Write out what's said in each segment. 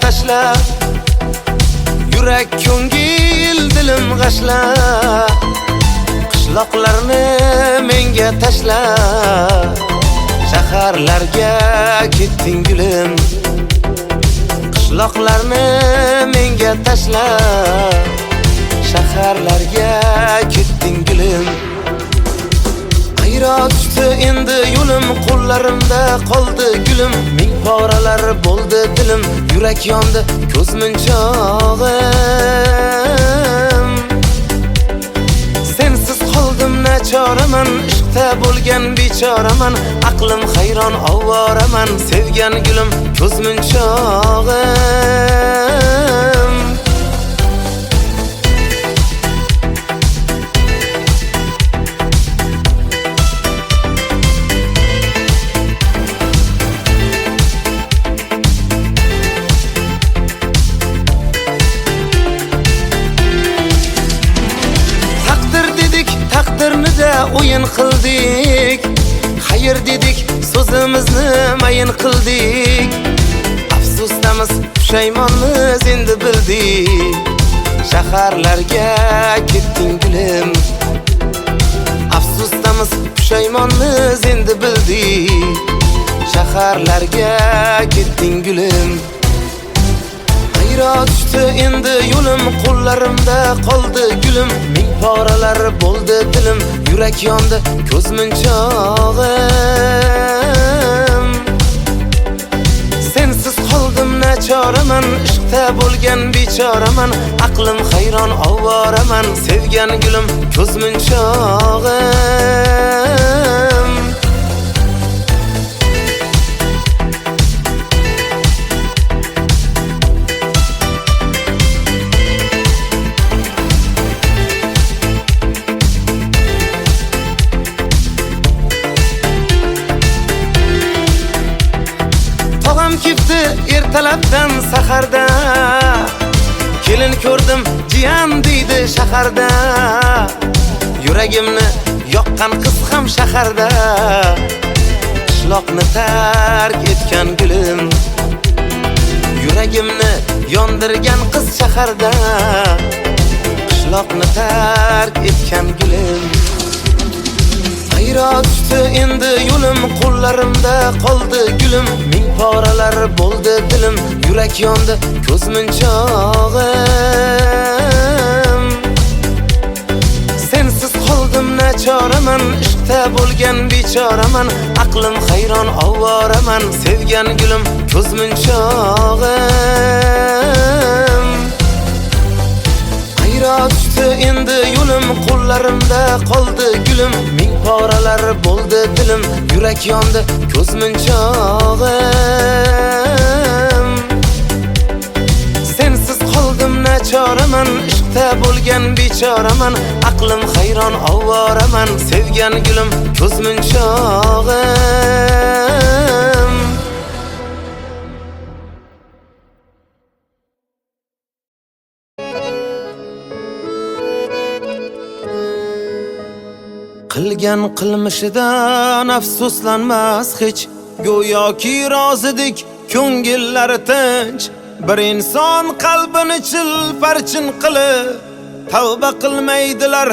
tashla, yurak ko'ngil dilim g'ashla, qishloqlarni menga tashla, shaharlarga ketding gulim, qishloqlarni menga tashla, shaharlarga ketding gulim. Ayro tushdi endi yo'lim, qo'llarimda qoldi gulim, ming poralar bo'ldi dilim, yurak yondi ko'z munchog'im. Sensiz qoldim nachoraman, ishqda bo'lgan bechoraman, aqlim hayron ovoraman, sevgan gulim ko'z munchog'im. Taqdirnida o'yin qildik, xayr dedik, so'zimizni mayin qildik. Afsusdamiz, pushaymonmiz endi bildik. Shaharlarga ketding gulim, afsusdamiz, pushaymonmiz endi bildik. Shaharlarga ketding gulim. Ayro tushdi endi yo'lim, qo'llarimda qoldi gulim, ming poralar bo'ldi dilim, yurak yondi ko'z munchog'im. Sensiz qoldim nachoraman, ishqda bo'lgan bechoraman, aqlim hayron ovoraman, sevgan gulim ko'z munchog'im. Kifti ertalabdan saharda, kelin ko'rdim jiyan deydi shaharda, yuragimni yoqqan qiz ham shaharda, qishloqni tark etgan gulim, yuragimni yondirgan qiz shaharda, qishloqni tark etgan gulim. Ayro tushdi endi yo'lim, qo'llarimda qoldi gulim, ming poralar bo'ldi dilim, yurak yondi ko'z munchog'im. Sensiz qoldim nachoraman, ishqda bo'lgan bechoraman, aqlim hayron ovoraman, sevgan gulim ko'z munchog'im. Ayro tushdi endi yo'lim, qo'llarimda qoldi gulim, ming poralar bo'ldi dilim, yurak yondi ko'z munchog'im. Sensiz qoldim nachoraman, ishqda bo'lgan bechoraman, aqlim hayron ovoraman, sevgan gulim ko'z munchog'im. Qilgan qilmishidan afsuslanmas hech, go'yoki rozidik ko'ngillari tinch. Bir inson qalbini chilparchin qilib, tavba qilmaydilar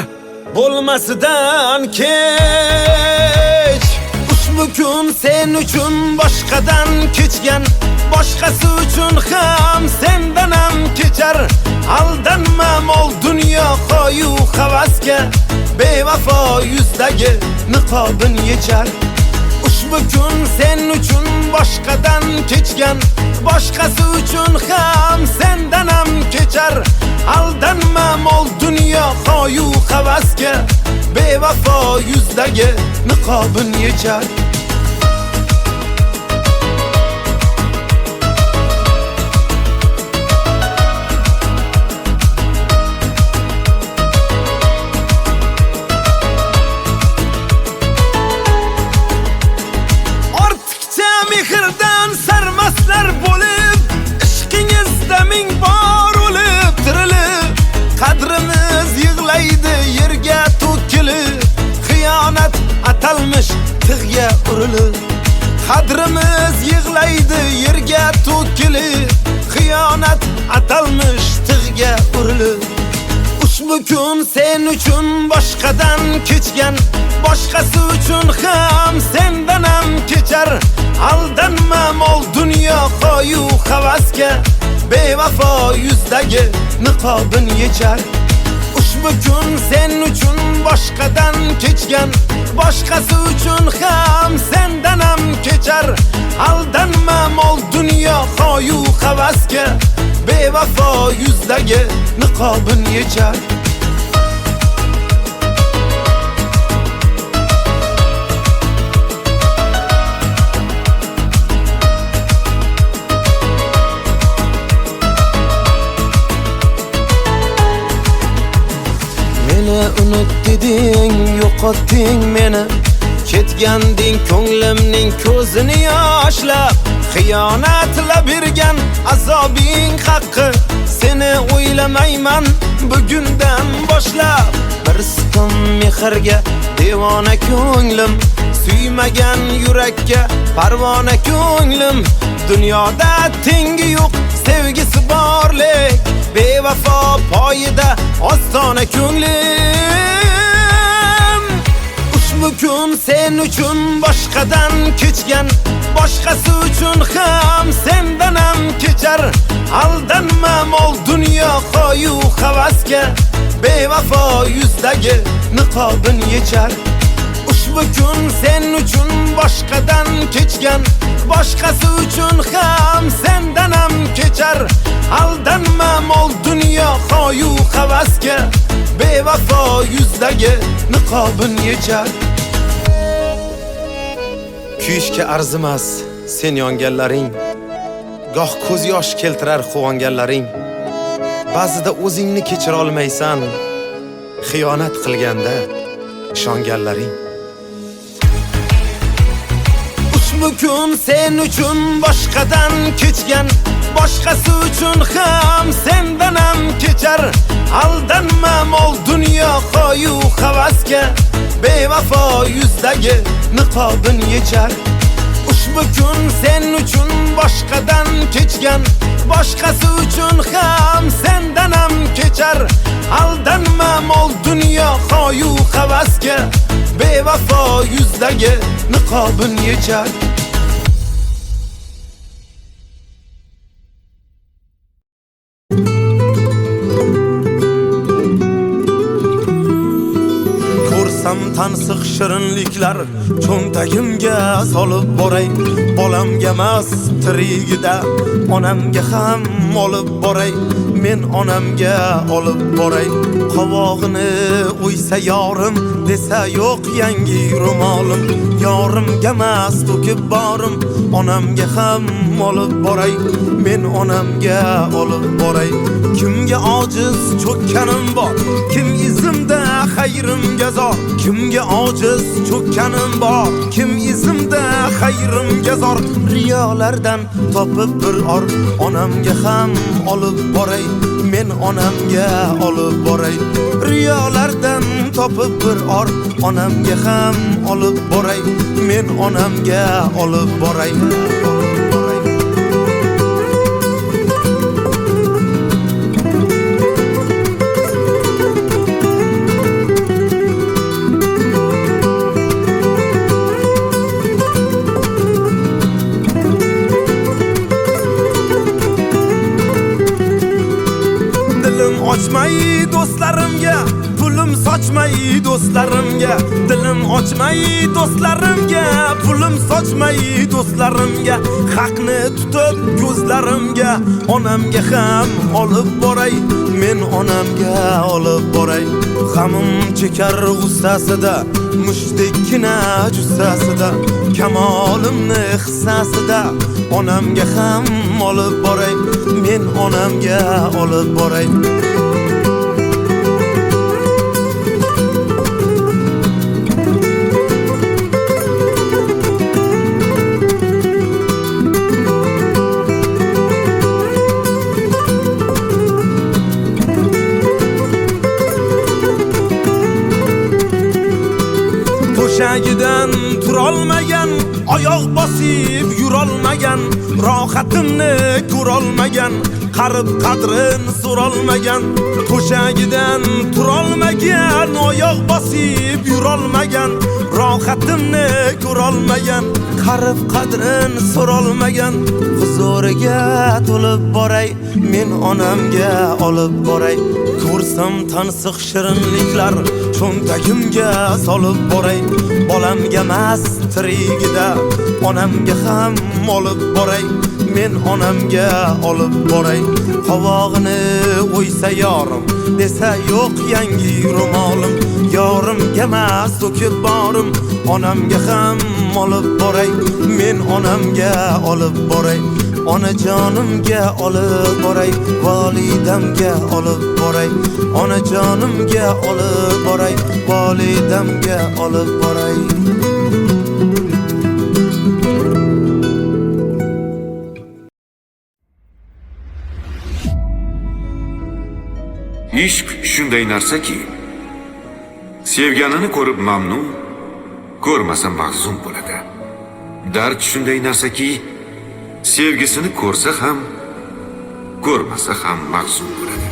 bo'lmasidan kech. Ushbu kun sen uchun boshqadan kechgan, boshqasi uchun ham sendan ham kechar. Aldanma mol dunyo qo'yu havasga, bevafo yuzdagi niqobin yechar. Ushbu kun sen uchun boshqadan kechgan, boshqasi uchun ham sendan ham kechar. Aldanma mol dunyo qo'yu havasga, bevafo yuzdagi niqobin yechar. Mehrdan sarmaslar bo'lib, ishqingizda ming bor o'lib tirilib, qadrimiz yig'laydi yerga to'kilib, xiyonat atalmish urilib, qadrimiz yig'laydi yerga to'kilib, xiyonat atalmış tig'ga urilib. Ushbu kun sen uchun boshqadan kechgan, boshqasi uchun ham sendan ham kechar. Aldanma mol dunyo qo'yu havasga, bevafo yuzdagi niqobin yechar. Ushbu kun sen uchun boshqadan kechgan, boshqasi uchun ham sendan ham kechar. Aldanma mol dunyo qo'yu havasga, bevafo yuzdagi niqobin yechar. Meni unut deding, yo'qotding meni. Ketganding ko'nglimning ko'zini yoshlab. Xiyonatla bergan azobing haqqi, seni o'ylamayman bugundan boshlab. Bir siqim mehrga devona ko'nglim, suymagan yurakka parvona ko'nglim. Dunyoda tengi yo'q sevgisi borlik, bevafo poyida ostona ko'nglim. Ushbu kun sen uchun boshqadan kechgan, boshqasi uchun ham sendan ham kechar. Aldanma mol dunyo qo'yu havasga, bevafo yuzdagi niqobin yechar. Ushbu kun sen uchun boshqadan kechgan, boshqasi uchun ham sendan ham kechar. Aldanma mol dunyo qo'yu havasga, bevafo yuzdagi niqobin yechar. Kuyishga arzimas sen yonganlaring, goh ko'z yosh keltirar quvonganlaring. Ba'zida o'zingni kechira olmaysan, xiyonat qilganda ishonganlaring. Ushbu kun sen uchun boshqadan kechgan, boshqasi uchun ham sendan ham kechar. Aldanma mol dunyo qo'yu havasga, bevafo yuzdagi niqobin yechar. Ushbu kun sen uchun boshqadan kechgan, boshqasi uchun ham sendan ham kechar. Aldanma mol dunyo qo'yu havasga, bevafo yuzdagi niqobin yechar. Tansiq shirinliklar cho'ntagimga solib boray. Bolamga emas tirigida onamga ham olib boray. Men onamga olib boray. Qovog'ini o'ysa yorim, desa yo'q yangi ro'molim. Yorimga emas to'kib borim, onamga ham olib boray. Men onamga olib boray. Kimga ojiz cho'kkanim bor, kim izimda xayrimga zor. Kimga ojiz cho'kkanim bor, kim izimda xayrimga zor. Riyolardan topib bir or, onamga ham olib boray. Men onamga olib boray. Riyolardan topib bir or, onamga ham olib boray. Men onamga olib boray. Ochmay do'stlarimga, pulim sochmay do'stlarimga. Dilim ochmay do'stlarimga, pulim sochmay do'stlarimga. Haqni tutib ko'zlarimga, onamga ham olib boray. Men onamga olib boray. G'amim chekar g'ussasida, mushdekkina jussasida, kamolimni hissasida onamga ham olib boray. Men onamga olib boray. To'shagidan turolmagan oyoq bosib yurolmagan, rohatimni ko'rolmagan, qarib qadrin so'rolmagan, to'shagidan turolmagan, oyoq bosib yurolmagan, rohatimni ko'rolmagan, qarib qadrin so'rolmagan. Huzuriga to'lib boray, men onamga olib boray, ko'rsam tansiq shirinliklar cho'ntagimga solib boray. Bolamga emas tirigida onamga ham olib boray, men onamga olib boray. Qovog'ini o'ysa yorim, desa yo'q yangi ro'molim, yorimga emas to'kib borim, onamga ham olib boray, men onamga olib boray. Onajonimga olib boray, volidamga olib boray, onajonimga olib boray, volidamga olib boray. Ishq shunday narsaki, sevganini ko'rib mamnun, ko'rmasa mahzun bo'ladi. Dard shunday narsaki, sevgisini ko'rsa ham, ko'rmasa ham mahzun bo'ladi.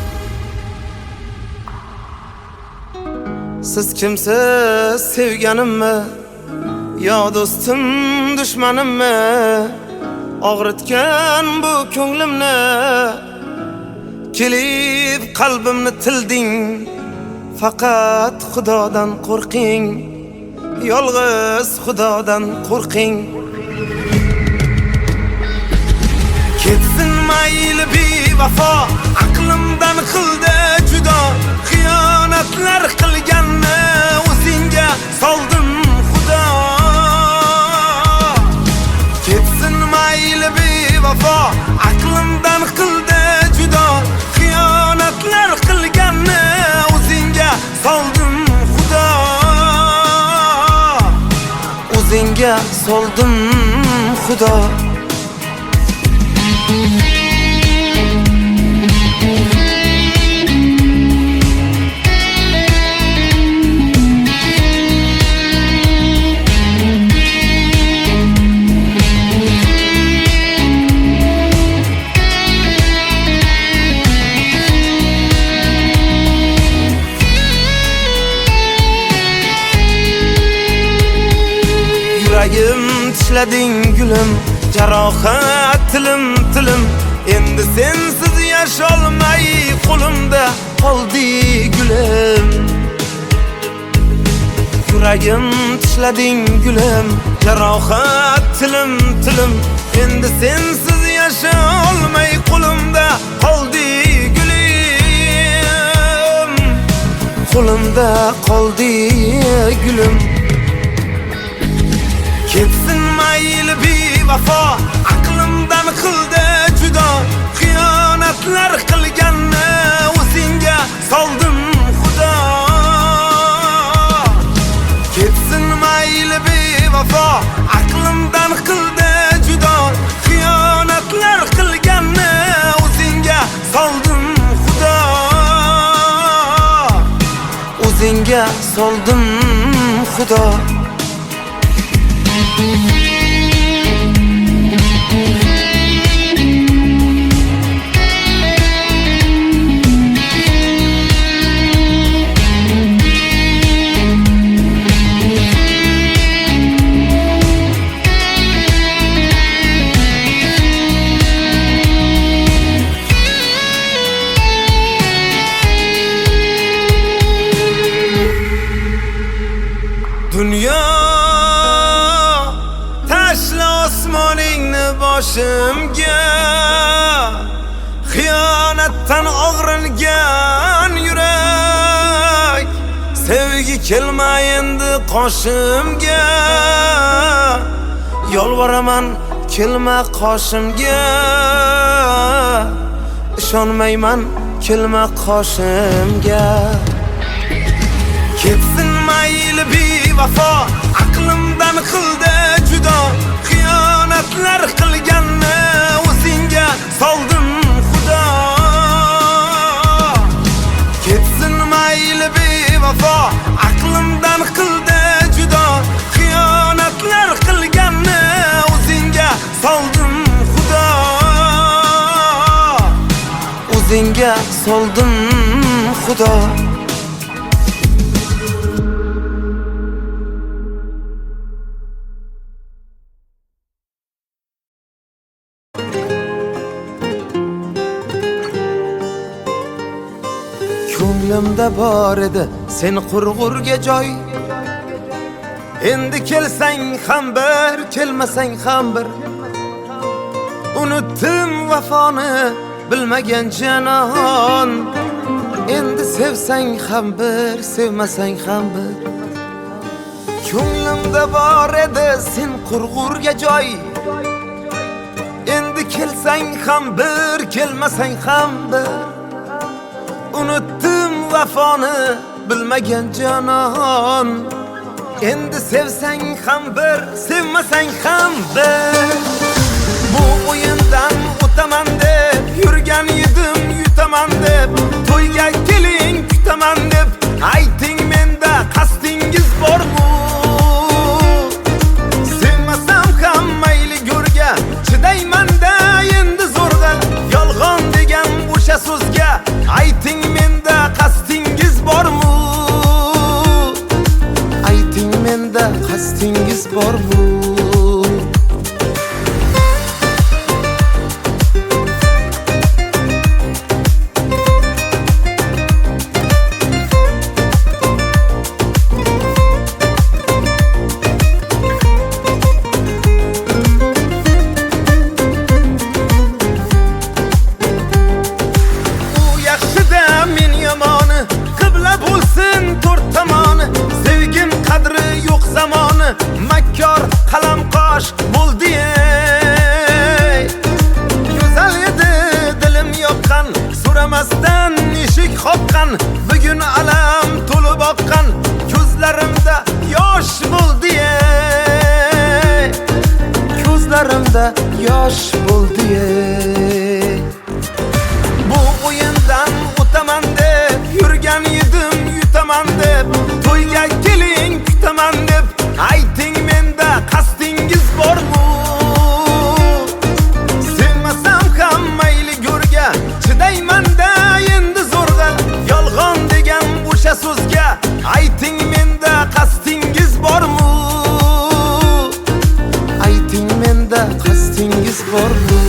Siz kimsiz sevganimmi, yo do'stim dushmanimmi? Og'ritgan bu ko'nglimni, kelib qalbimni tilding. Faqat Xudodan qo'rqing, yolg'iz Xudodan qo'rqing. Ketsin mayli bevafo, aqlimdan qildi judo, xiyonatlar qilganni o'zingga soldim Xudo. Ketsin mayli bevafo, aqlimdan qildi judo, xiyonatlar qilganni o'zingga soldim Xudo. O'zingga soldim Xudo. Yuragim tishlading gulim, jarohat tilim tilim. Endi sensiz yasholmay qo'limda qoldi gulim. Yuragim tishlading gulim, jarohat tilim tilim. Endi sensiz yasholmay qo'limda qoldi gulim. Qo'limda qoldi gulim. Ketsin mayli bevafo, aqlimdan qildi judo, xiyonatlar qilganni o'zingga soldim Xudo. Ketsin mayli bevafo, aqlimdan qildi judo, xiyonatlar qilganni o'zingga soldim Xudo. O'zingga soldim Xudo. Dunyo tashla osmoningni boshimga, xiyonatdan og'ringan yurak, sevgi kelma endi qoshimga. Yolvoraman kelma qoshimga, ishonmayman kelma qoshimga. Ketsin mayli bevafo, aqlimdan qildi judo, xiyonatlar qilganni o'zingga soldim Xudo. Ketsin mayli bevafo, aqlimdan qildi judo, xiyonatlar qilganni yoningga soldim xudo. Ko'nglimda bor edi sen qurg'urga joy. Endi kelsang ham bir, kelmasang ham bir. Unutdim vafoni bilmagan janon. Endi sevsang ham bir, sevmasang ham bir. Ko'nglimda bor edi sen qurg'urga joy. Endi kelsang ham bir, kelmasang ham bir. Unutdim vafoni bilmagan janon. Endi sevsang ham bir, sevmasang ham bir. Bu o'yindan o'taman deb yurgan edim, yutaman deb. To'yga keling kutaman deb ayting, menda qasdingiz bormi? Sevmasam ham mayli go'rga chidayman-da endi zo'rg'a. Yolg'on degan o'sha so'zga ayting, menda qasdingiz bormi? Ayting, menda qasdingiz bormi? Makkor qalam qosh bo'ldi ey. Go'zal edi dilim yoqqan, so'ramasdan eshik qoqqan. Bugun alam to'lib oqqan, ko'zlarimda yosh bo'ldi ey. Ko'zlarimda yosh bo'ldi ey. Bu o'yindan o'taman deb yurgan edim, yutaman deb. To'yga keling kutaman deb ayting, menda qasdingiz bormi? Sevmasam ham mayli go'rga chidayman-da endi zo'rg'a. Yolg'on degan o'sha so'zga ayting, menda qasdingiz bormi? Ayting, menda qasdingiz bormi?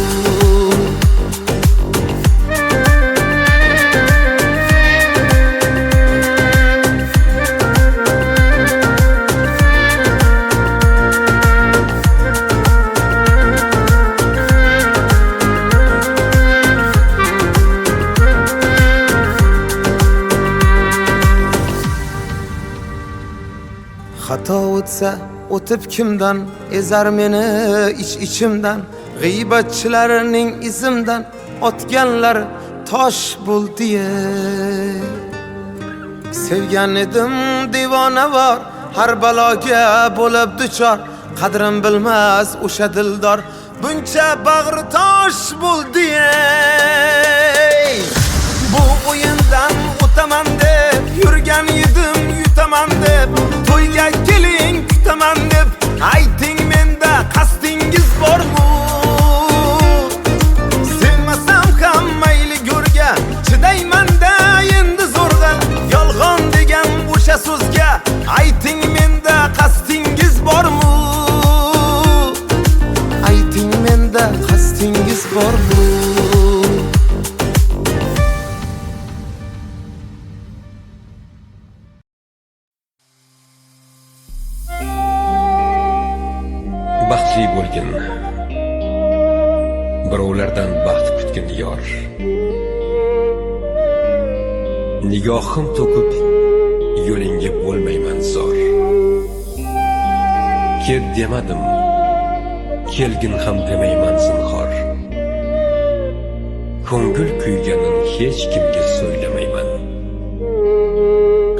Xato o'tsa o'tib kimdan, ezar meni ichimdan. G'iybatchilarning izimdan otganlar tosh bo'ldi. Sevgan edim divona bor, har baloga bo'lib duchor. Qadrim bilmas o'sha dildor, buncha bag'ri tosh bo'ldi. Bu o'yindan o'taman deb yurgan edim, yutaman deb. To'yga keling kutaman deb ayting, menda qasdingiz bormi? Sevmasam ham mayli go'rga chidayman-da endi zo'rg'a. Yolg'on degan o'sha so'zga ayting, menda qasdingiz bormi? Ayting, menda qasdingiz bormi? Baxtli bo'lgin, birovlardan baxt kutgin yor. Nigohim to'kib yo'lingga bo'lmayman zor. Ket demadim, kelgin ham demayman zinhor. Ko'ngil kuyganin hech kimga so'ylamayman.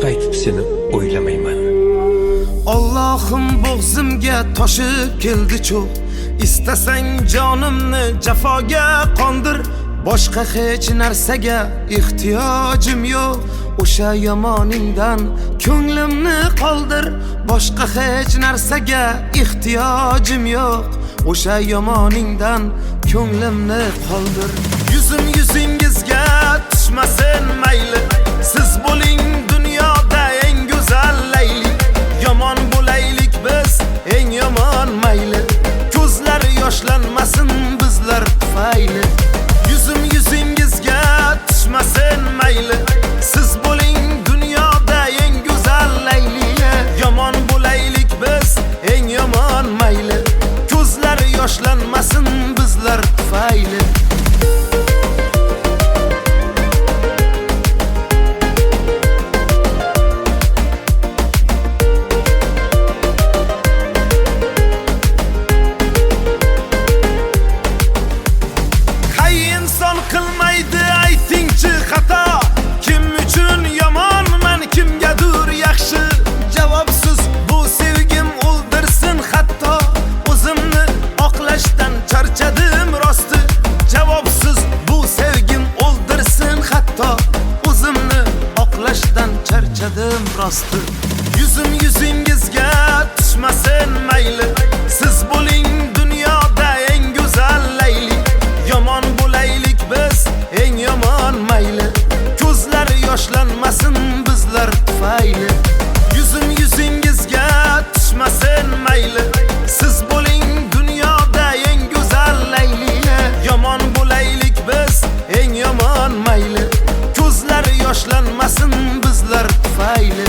Qaytib seni o'ylamayman. Allohim bo'g'zimga toshib keldi cho'q. Istasang jonimni jafoga qondir. Boshqa hech narsaga ehtiyojim yo'q. O'sha yomoningdan ko'nglimni qoldir. Boshqa hech narsaga ehtiyojim yo'q. o'sha yomoningdan ko'nglimni qoldir. Yuzim yuzingizga tushmasin mayli, siz bo'ling dunyoda eng go'zal layli. Yomon bo'laylik biz eng yomon mayli, ko'zlar yoshlanmasin bizlar tufayli. Yuzim yuzingizga tushmasin mayli, siz bo'ling dunyoda eng go'zal layli. Yomon bo'laylik biz eng yomon mayli, ko'zlar yoshlanmasin bizlar tufayli. Qilmaydi aytingchi xato, kim uchun yomonman, kimgadir yaxshi. Javobsiz bu sevgim o'ldirsin hatto, o'zimni oqlashdan charchadim rosti. Javobsiz bu sevgim o'ldirsin hatto, o'zimni oqlashdan charchadim rosti. Yuzim yuzingizga tushmasin mayli, siz bo'ling dunyoda eng go'zal layli. Yomon bo'laylik biz eng yomon mayli, ko'zlar yoshlanmasin bizlar tufayli. Yuzim yuzingizga tushmasin mayli, siz bo'ling dunyoda eng go'zal layli. Yomon bo'laylik biz eng yomon mayli, ko'zlar yoshlanmasin bizlar tufayli.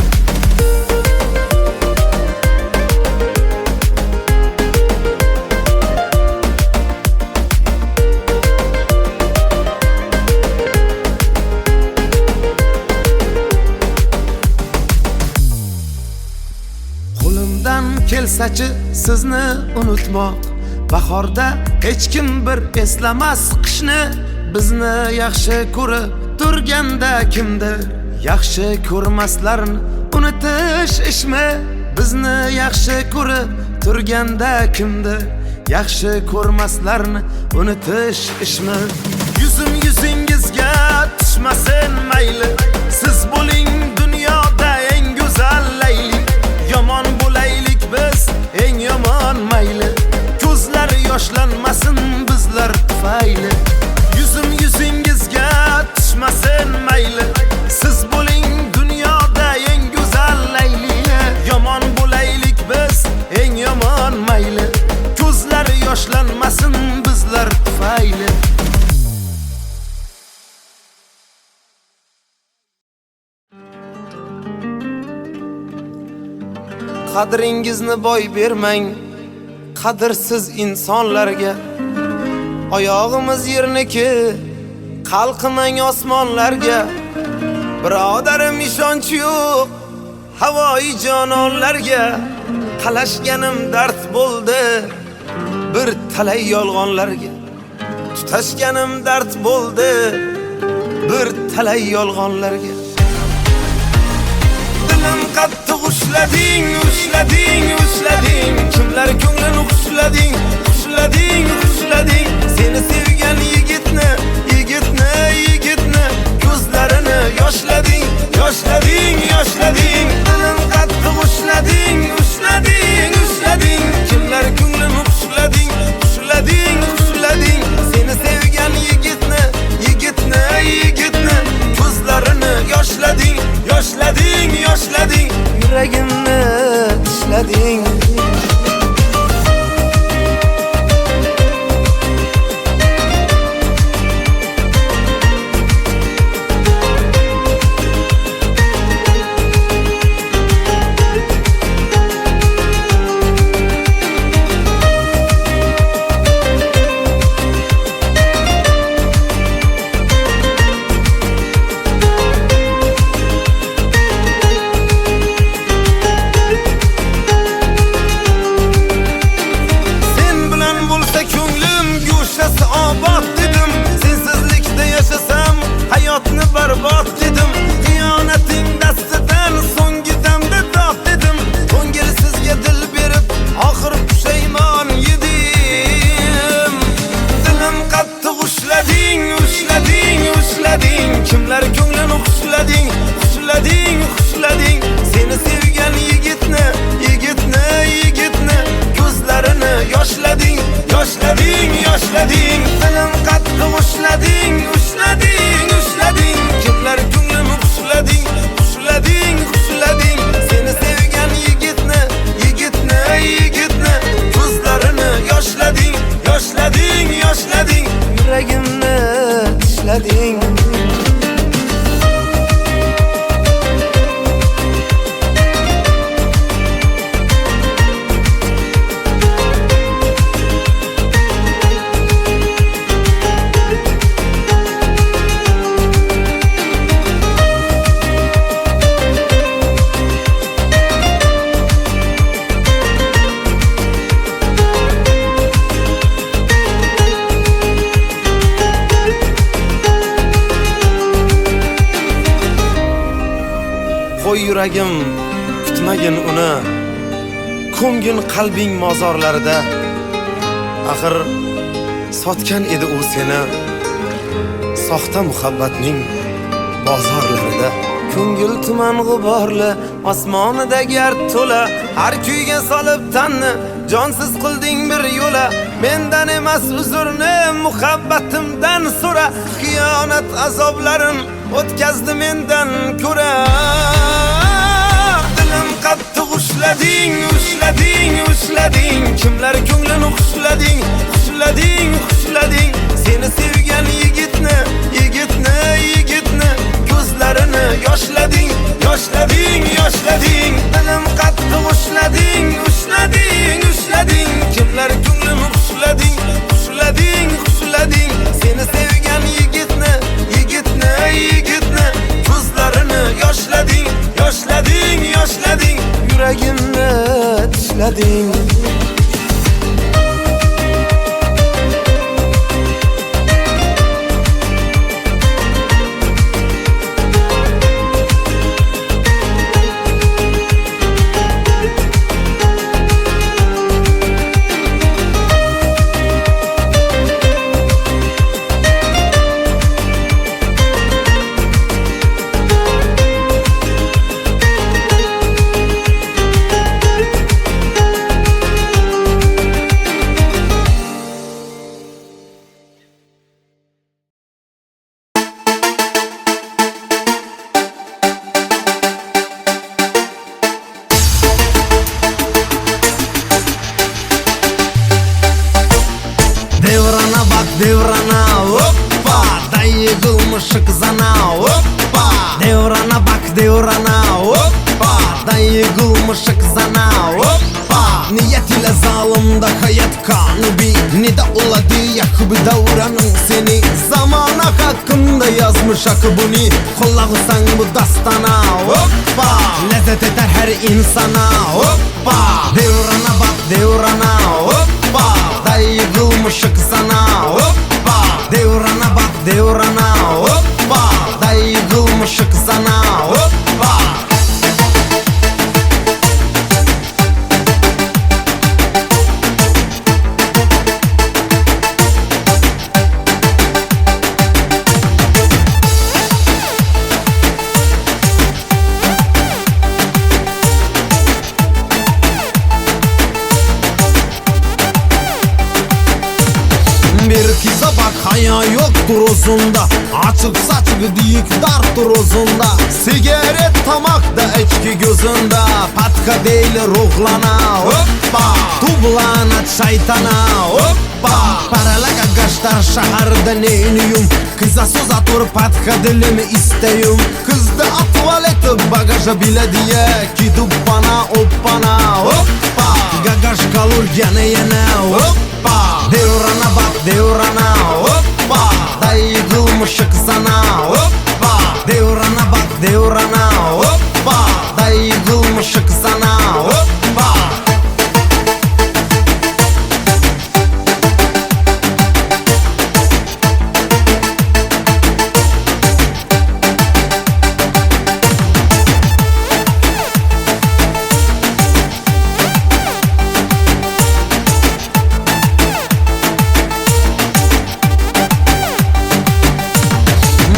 Kelsachi sizni unutmoq, bahorda hech kim bir eslamas qishni. Bizni yaxshi ko'rib turganda kimdir, yaxshi ko'rmaslarni unutish ishmi? Bizni yaxshi ko'rib turganda kimdir, yaxshi ko'rmaslarni unutish ishmi? Yuzim yuzingizga tushmasin mayli, siz bo'ling dunyoda eng go'zal layli. Yomon bo'laylik biz eng yomon mayli, ko'zlar yoshlanmasin bizlar tufayli. Yuzim yuzingizga tushmasin mayli, siz bo'ling dunyoda eng go'zal layli. Yomon bo'laylik biz eng yomon mayli, ko'zlar yoshlanmasin bizlar tufayli. Qadringizni boy bermang qadrsiz insonlarga. Oyog'imiz yerniki, qalqimang osmonlarga. Birodarim ishonch yo'q havoyi jononlarga. Qalashganim dard bo'ldi bir talay yolg'onlarga. Tutashganim dard bo'ldi bir talay yolg'onlarga. Dilim qattiq ushlading, ushlading, ushlading. Kimlar ko'nglini ushlading, ushlading, ushlading. Seni sevgan yigitni, yigitni, yigitni ko'zlarini yoshlading, yoshlading, yoshlading. Dilim qattiq ushlading, ushlading, ushlading. Kimlar ko'nglini ushlading, ushlading, ushlading. Seni sevgan yigitni, yigitni, yigitni ko'zlarini yoshlading, yoshlading, yoshlading. Yuragimni tishlading. ushlading, dilim qattiq ushlading, ushlading, ushlading. Kimlar ko'nglimni ushlading, ushlading, ushlading. Seni sevgan yigitni, yigitni, yigitni ko'zlarini yoshlading, yoshlading, yoshlading. Yuragimni ishlading. Qo'y yuragim, kutmagin uni, ko'ngin qalbing mozorlarida. Axir sotgan edi u seni soxta muhabbatning bozorlarida. Ko'ngil tuman g'uborli, osmonida gard to'la, har kuyga solib tanni jonsiz qilding bir yo'la. Mendan emas uzrni, muhabbatimdan so'ra. Xiyonat azoblarin o'tkazdi mendan ko'ra. Dilim qattiq ushlading, ushlading, ushlading. Kimlar ko'nglini ushlading, ushlading, ushlading. Seni sevgan yigitni, yigitni, yigitni ko'zlarini yoshlading, yoshlading, yoshlading. Dilim qattiq ushlading, ushlading, ushlading. Kimlar ko'nglini ushlading, ushlading, ushlading. Seni sevgan yigitni, yigitni, yigitni ko'zlarini yoshlading, yoshlading, yoshlading. Yuragimni tishlading. Devrana hoppa, dayı kılmışık zana hoppa. Devrana bak devrana hoppa, dayı kılmışık zana hoppa. Niyet ile zalimda hayat kanı bir, ne de oladı yakıbı davranın seni. Zamana hakkında yazmış akıbını, kulağısan bu dastana hoppa. Lezzet eder her insana hoppa. Devrana bak devrana hoppa, dayı kılmışık sana hoppa. Devrana bak devrana hoppa, dayı kılmışık sana hoppa. Bir kıza bak haya yoktur uzunda, açık saçık diyik dartır uzunda. Sigaret tamakta içki gözünde, patka değil ruhlana hoppa. Tublana şeytana hoppa. Parala gagaşlar şaharda neyniyum, kıza söz atır patka dilimi isteyim. Kızda tuvaleti bagaja bile diye, gidip bana hoppana hoppa. Gagaş kalır yana yana hoppa. Devrana bak devrana hoppa, dayı kılmışık sana hoppa. Devrana bak devrana hoppa, dayı kılmışık sana hoppa.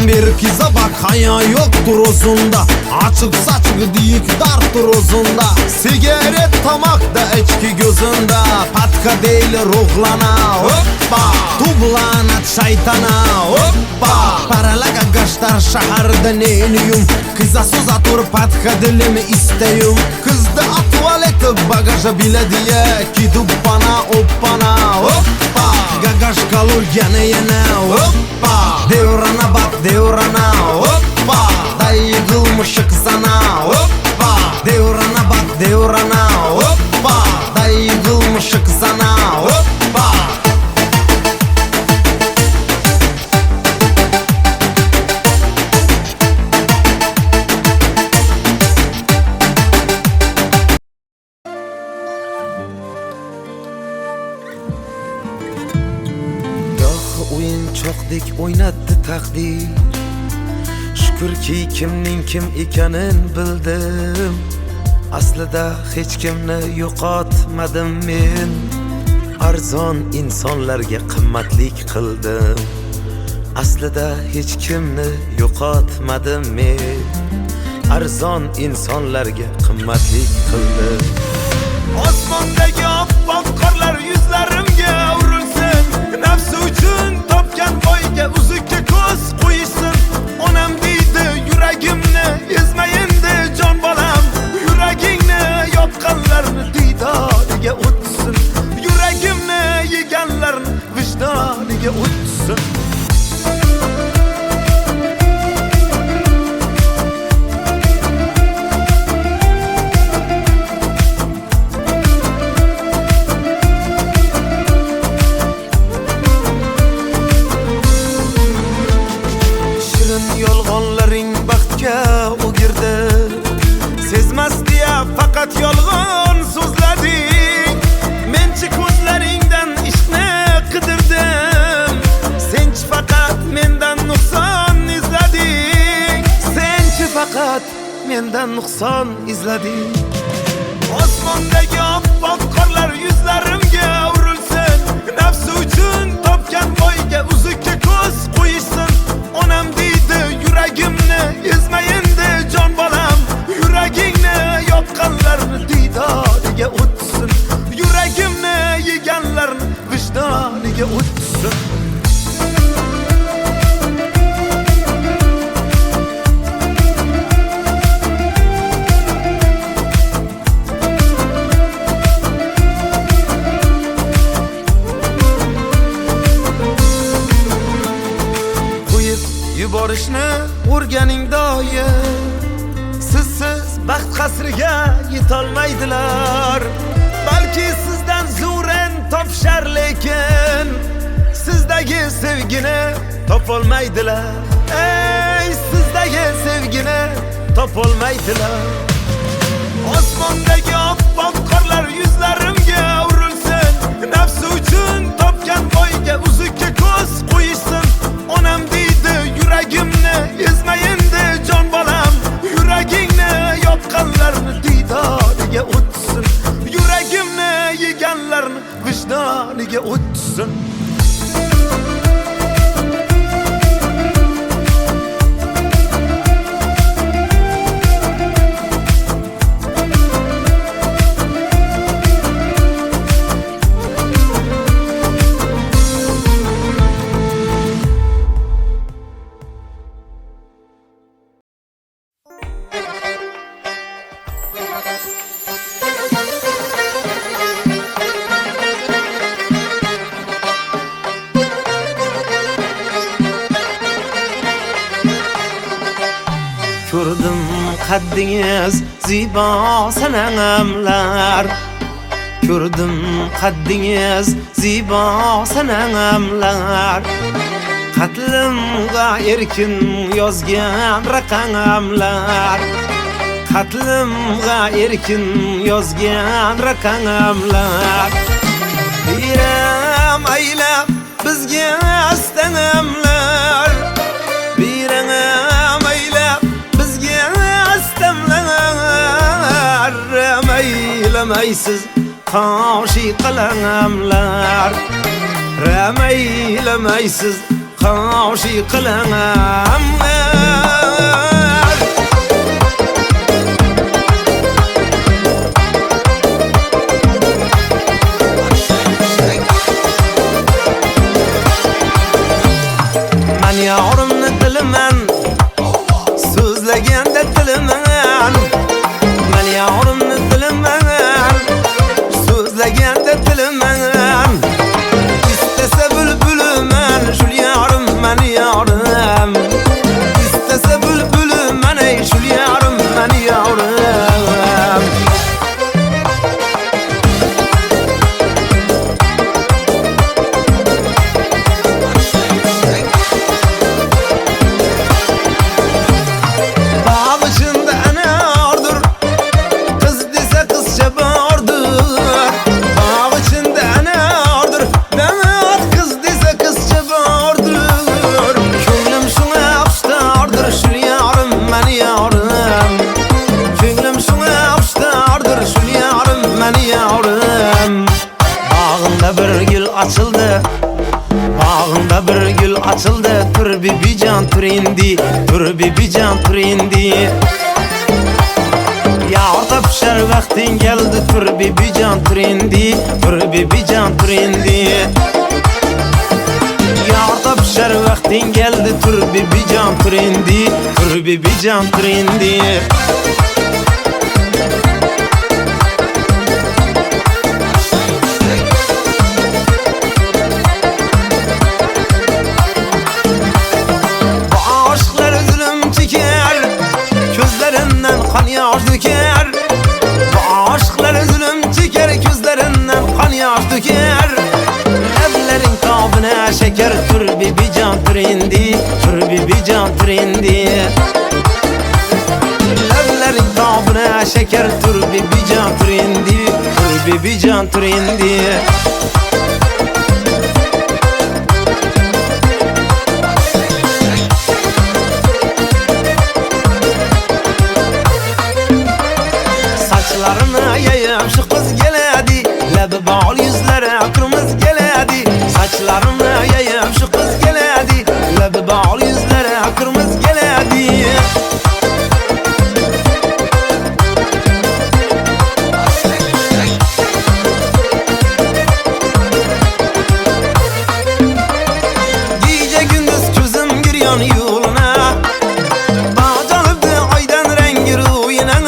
Bir kıza bak haya yoktur uzunda, açık saçık diyik dartır uzunda. Sigaret tamakta içki gözünde, patka değil ruhlana hoppa. bulanat shaytana. Hoppa, paralaga gashtar shaharda neniyum. Kızas uzatur patka dilimi isteyum. Kızdı atvaleti bagaja bilediye. Kidup bana oppana. Hoppa, gagash kalur yana. Hoppa, devrana bak devrana. Hoppa, dayı kılmışık sana. Hoppa, devrana bak devrana. Hoppa, dayı kılmışık sana. Hoppa. O'yinchoqdek o'ynatdi taqdir. Shukrki kimning kim ekanin bildim. Aslida hech kimni yo'qotmadim men. Arzon insonlarga qimmatlik qildim. Aslida hech kimni yo'qotmadim men. Arzon insonlarga qimmatlik qildim. Osmondagi oppoq qorlar yuzlarimga urilsin. Nafsi uchun topgan boyga uzukka ko'z qo'yishsin. Onam deydi yuragimni ezmayindi jon bolam. Yuragingni yopqanlarni diydoriga o'tsin. Yuragimni yeganlarni vijdoniga o'tsin. Yolg'onlaring baxtga o'girdi. Sezmasdiya faqat yolg'on so'zlading. Menchi ko'zlaringdan ishni qidirdim. Senchi faqat mendan nuqson izlading. Senchi faqat mendan nuqson izlading. Osmondagi oppoq qorlar yuzlarimga urilsin. Nafsi uchun topgan boyga uzukka ko'z qo'yishsin. Onam deydi yuragimni ezmayindi jon bolam. Yuragingni yopqanlarni diydoriga o'tsin. Yuragimni yeganlarni vijdoniga o'tsin. Yuborishni o'rganing doim. Sizsiz baxt qasriga yetolmaydilar. Balki sizdan zo'rin topishar lekin sizdagi sevgini topolmaydilar. Ey, sizdagi sevgini topolmaydilar. Osmondagi oppoq qorlar yuzlarimga urilsin. Nafsi uchun topgan boyga uzukka ko'z qo'yishsin. Onam deydi yuragimni ezmayindi jon bolam. Yuragingni yopqanlarni diydoriga o'tsin. Yuragimni yeganlarni vijdoniga o'tsin. Ko'rdim qaddingiz zibo sanamlar. Ko'rdim qaddingiz zibo sanamlar. Qatlimga erkin yozgan raqamlar. Qatlimga erkin yozgan raqamlar. Biram aylab bizga astanamlar. Biram aylab bizga astanamlar. Ramaylamaysiz qoshi qalamlar. Ramaylamaysiz qoshi qalamlar. açıldı. Bağında bir gül açıldı. Tur bibican tur indi, tur bibican tur indi. Yağda pişer vaktin geldi. Tur bibican tur indi, tur bibican tur indi. Yağda pişer vaktin geldi. Tur bibican tur indi, tur bibican tur indi. Şeker tur bibican tur indi, tur bibican tur indi. Levlerin kabına şeker tur bibican tur indi, tur bibican tur indi. Saçlarını yayıp şu kız geledi, lebi bağlı yüzlere kırmızı geledi. Saçlarını yayıp şu kız geledi, lebi bağlı yüzlere kırmızı geledi. Gece gündüz gözüm giriyor yoluna, bağcalıbdı aydan rengi ruyuna.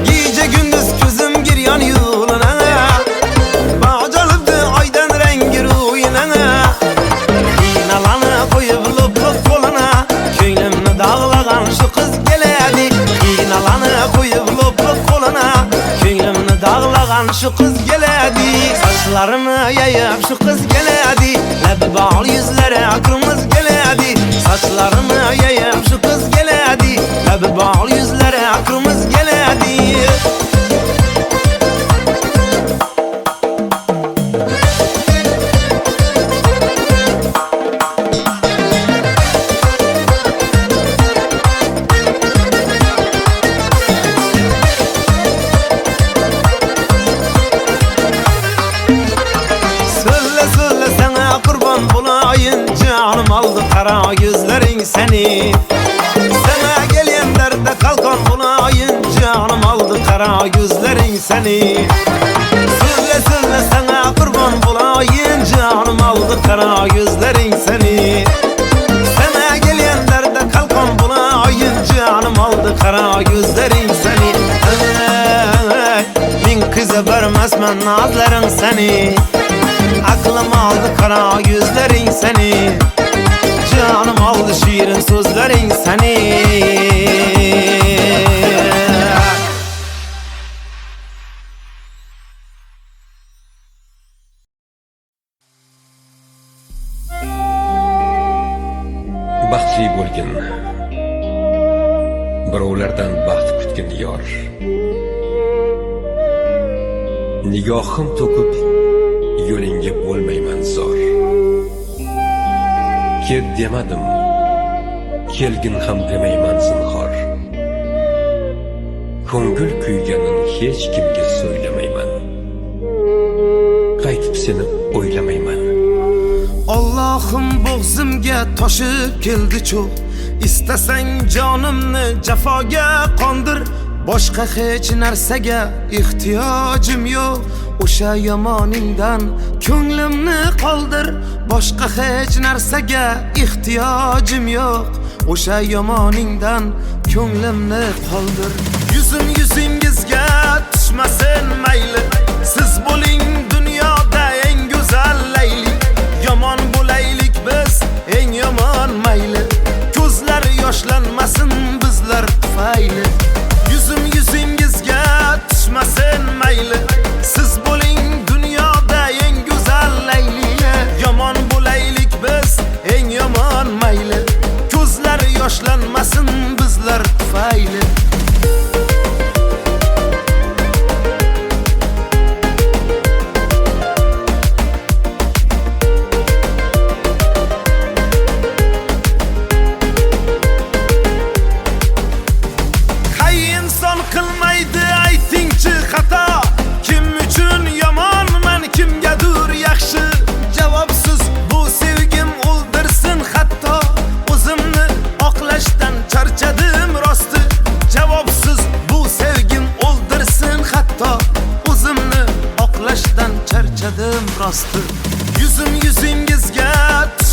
Gece gündüz gözüm giriyor yoluna, bağcalıbdı aydan rengi ruyuna. İnalanı koyup luplup koluna, köylümünü dağlagan şu kız geledi. İnalanı koyup luplup koluna, köylümünü dağlagan şu kız geledi. Saçlarını yayıp şu kız geledi, lebi bağlı yüzlere kırmızı geledi. Saçlarını yayıp şu kız geledi, lebi bağlı yüzlere kırmızı geledi. Canım aldı kara gözlerin seni. Sana gelen derde kalkan bulayın, canım aldı kara gözlerin seni. Söyle söyle sana kurban bulayın, canım aldı kara gözlerin seni. Sana gelen derde kalkan bulayın, canım aldı kara gözlerin seni. Min kıza vermezmen nazların seni. Aklım aldı kara gözlerin seni. Canım aldı şiirin sözlerin seni. Baxtli bo'lgin, birovlardan baxt kutgin yor. Nigohim to'kib yo'lingga bo'lmayman zor. Ket demadim, kelgin ham demayman zinhor. Ko'ngil kuyganin hech kimga so'ylamayman. Qaytib seni o'ylamayman. Allohim bo'g'zimga toshib keldi cho'q. İstesang jonimni jafoga qondir. Boshqa hech narsaga ehtiyojim yo'q. O'sha yomoningdan ko'nglimni qoldir. Boshqa hech narsaga ehtiyojim yo'q. O'sha yomoningdan ko'nglimni qoldir. Yuzim yuzingizga tushmasin mayli. Siz bo'ling dunyoda eng go'zal layli. Yomon bo'laylik biz eng yomon mayli. Ko'zlar yoshlanmasin bizlar tufayli. Yuzim yuzingizga tushmasin mayli. Siz bo'ling dunyoda eng go'zal layli. Yomon bo'laylik biz eng yomon mayli. Ko'zlar yoshlanmasin bizlar tufayli.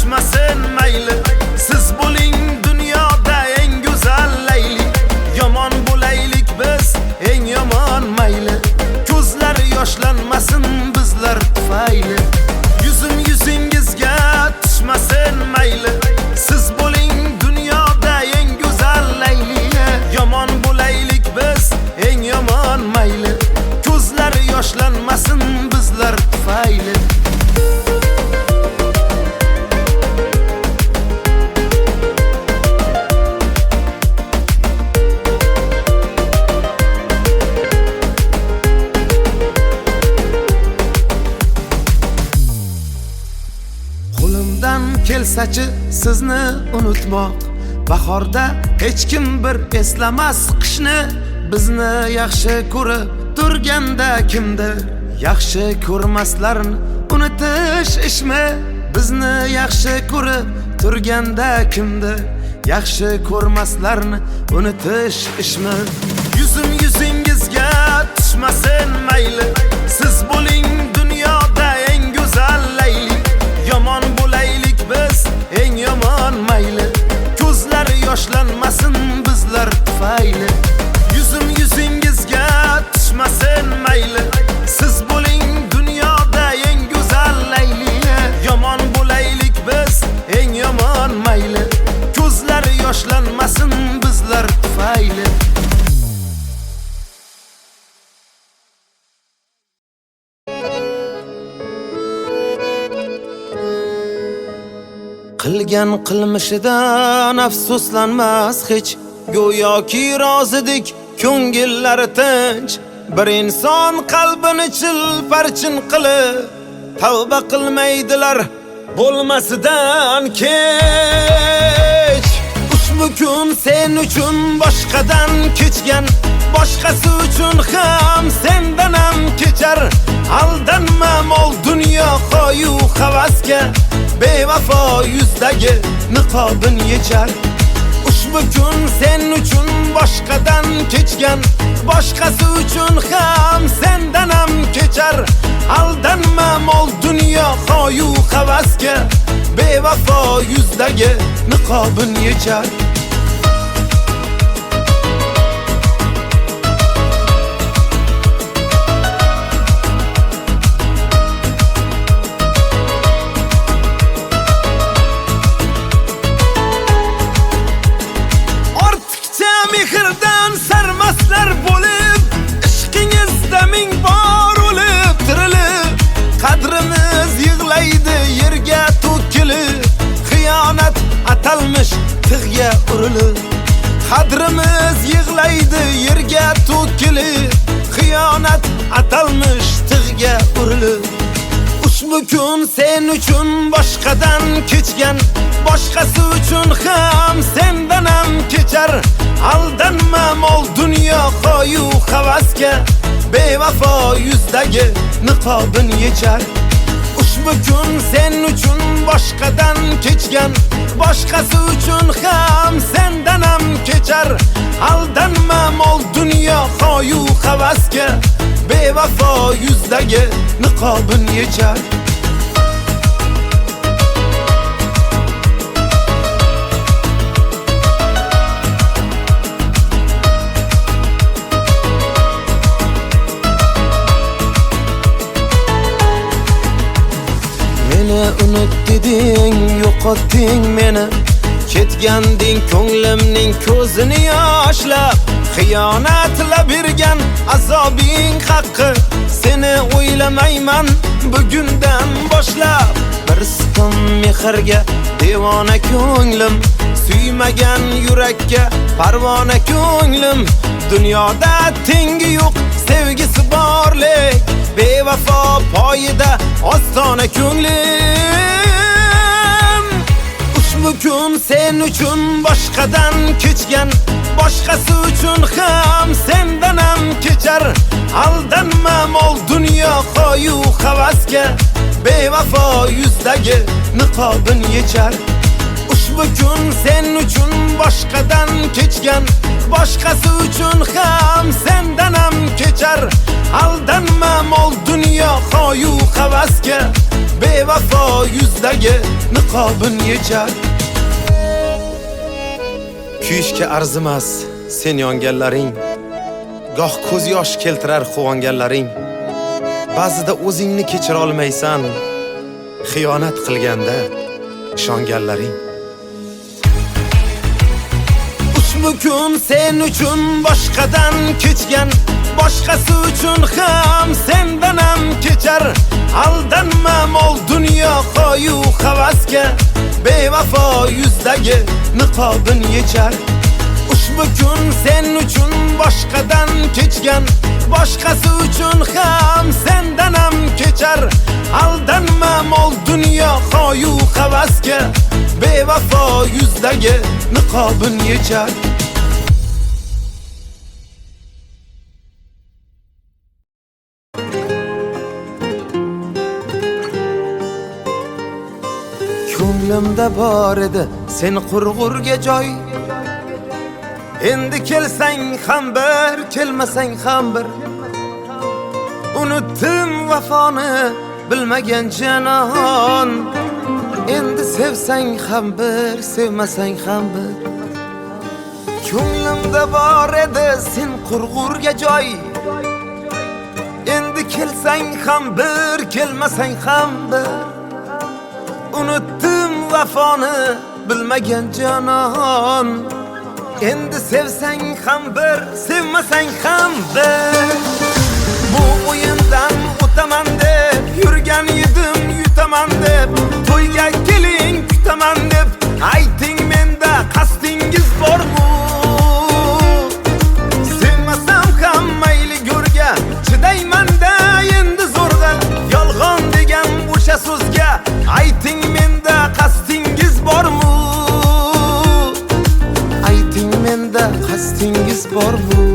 tushmasin mayli. Siz bo'ling dunyoda eng go'zal layli. Yomon bo'laylik biz eng yomon mayli. Ko'zlar yoshlanmasin bizlar tufayli. Yuzingizga tushmasin mayli. Siz bo'ling dunyoda eng go'zal layli. Yomon bo'laylik biz eng yomon mayli. Ko'zlar yoshlanmasin bizlar tufayli. Qo'limdan kelsachi sizni unutmoq, bahorda hech kim bir eslamas qishni. Bizni yaxshi ko'rib turganda kimdir yaxshi ko'rmaslarni unutish ishmi? Bizni yaxshi ko'rib turganda kimdir yaxshi ko'rmaslarni unutish ishmi? Yuzingizga tushmasin mayli. Siz bo'ling dunyoda eng go'zal layli. Yomon bo'laylik biz eng yomon mayli. Ko'zlar yoshlanmasin bizlar tufayli. Yuzingizga tushmasin mayli. Siz bo'ling dunyoda eng go'zal layli. Yomon bo'laylik biz eng yomon mayli. Ko'zlar yoshlanmasin bizlar tufayli. Qilgan qilmishidan afsuslanmas hech, go'yoki rozidik ko'ngillari tinch. Bir inson qalbini chilparchin qilib tavba qilmaydilar bo'lmasidan kech. Ushbu kun sen uchun boshqadan kechgan, boshqasi uchun ham sendan ham kechar. Aldanma mol dunyo qo'yu havasga, bevafo yuzdagi niqobin yechar. Ushbu kun sen uchun boshqadan kechgan, boshqasi uchun ham sendan ham kechar. Aldanma mol dunyo qo'yu havasga, bevafo yuzdagi niqobin yechar. Mehrdan sarmaslar bo'lib, ishqingizda ming bor o'lib tirilib, qadrimiz yig'laydi yerga to'kilib, xiyonat atalmish tig'ga urilib. Qadrimiz yig'laydi yerga to'kilib, xiyonat atalmish tig'ga urilib. Ushbu kun sen uchun boshqadan kechgan, boshqasi uchun ham sendan ham kechar. Aldanma mol dunyo qo'yu havasga, bevafo yuzdagi niqobin yechar. Ushbu kun sen uchun boshqadan kechgan, boshqasi uchun ham sendan ham kechar. Aldanma mol dunyo qo'yu havasga, bevafo yuzdagi niqobin yechar. Meni unut deding, yo'qotding meni. Ketganding ko'nglimning ko'zini yoshlab. Xiyonatla bergan azobing haqqi, seni o'ylamayman bugundan boshlab. Bir siqim mehrga devona ko'nglim, suymagan yurakka parvona ko'nglim. Dunyoda tengi yo'q sevgisi borlik, bevafo poyida ostona ko'nglim. Ushbu kun sen uchun boshqadan kechgan, boshqasi uchun ham sendan ham kechar. Aldanma mol dunyo qo'yu havasga, bevafo yuzdagi niqobin yechar. Ushbu kun sen uchun boshqadan kechgan, boshqasi uchun ham sendan ham kechar. Aldanma mol dunyo qo'yu havasga, bevafo yuzdagi niqobin yechar. Kuyishga arzimas sen yonganlaring, goh ko'z yosh keltirar quvonganlaring. Ba'zida o'zingni kechira olmaysan, xiyonat qilganda ishonganlaring. Ushbu kun sen uchun boshqadan kechgan, boshqasi uchun ham sendan ham kechar. Aldanma mol dunyo qo'yu havasga, bevafo yuzdagi niqobin yechar. Ushbu kun sen uchun boshqadan kechgan, boshqasi uchun ham sendan ham kechar. Aldanma mol dunyo qo'yu havasga, bevafo yuzdagi niqobin yechar. Ko'nglimda bor edi sen qurg'urga joy. Endi kelsang ham bir, kelmasang ham bir. Unutdim vafoni bilmagan janon. Endi sevsang ham bir, sevmasang ham bir. Ko'nglimda bor edi sen qurg'urga joy. Endi kelsang ham bir, kelmasang ham bir. Unutdim vafoni bilmagan janon. Endi sevsang ham bir, sevmasang ham bir. Bu o'yindan o'taman deb yurgan edim, yutaman deb. To'yga keling kutaman deb ayting, menda qasdingiz bormi? Sevmasam ham mayli go'rga, chidayman-da endi zo'rg'a. Yolg'on degan o'sha so'zga ayting, menda qasdingiz bormi? Ayting, menda qasdingiz bormi?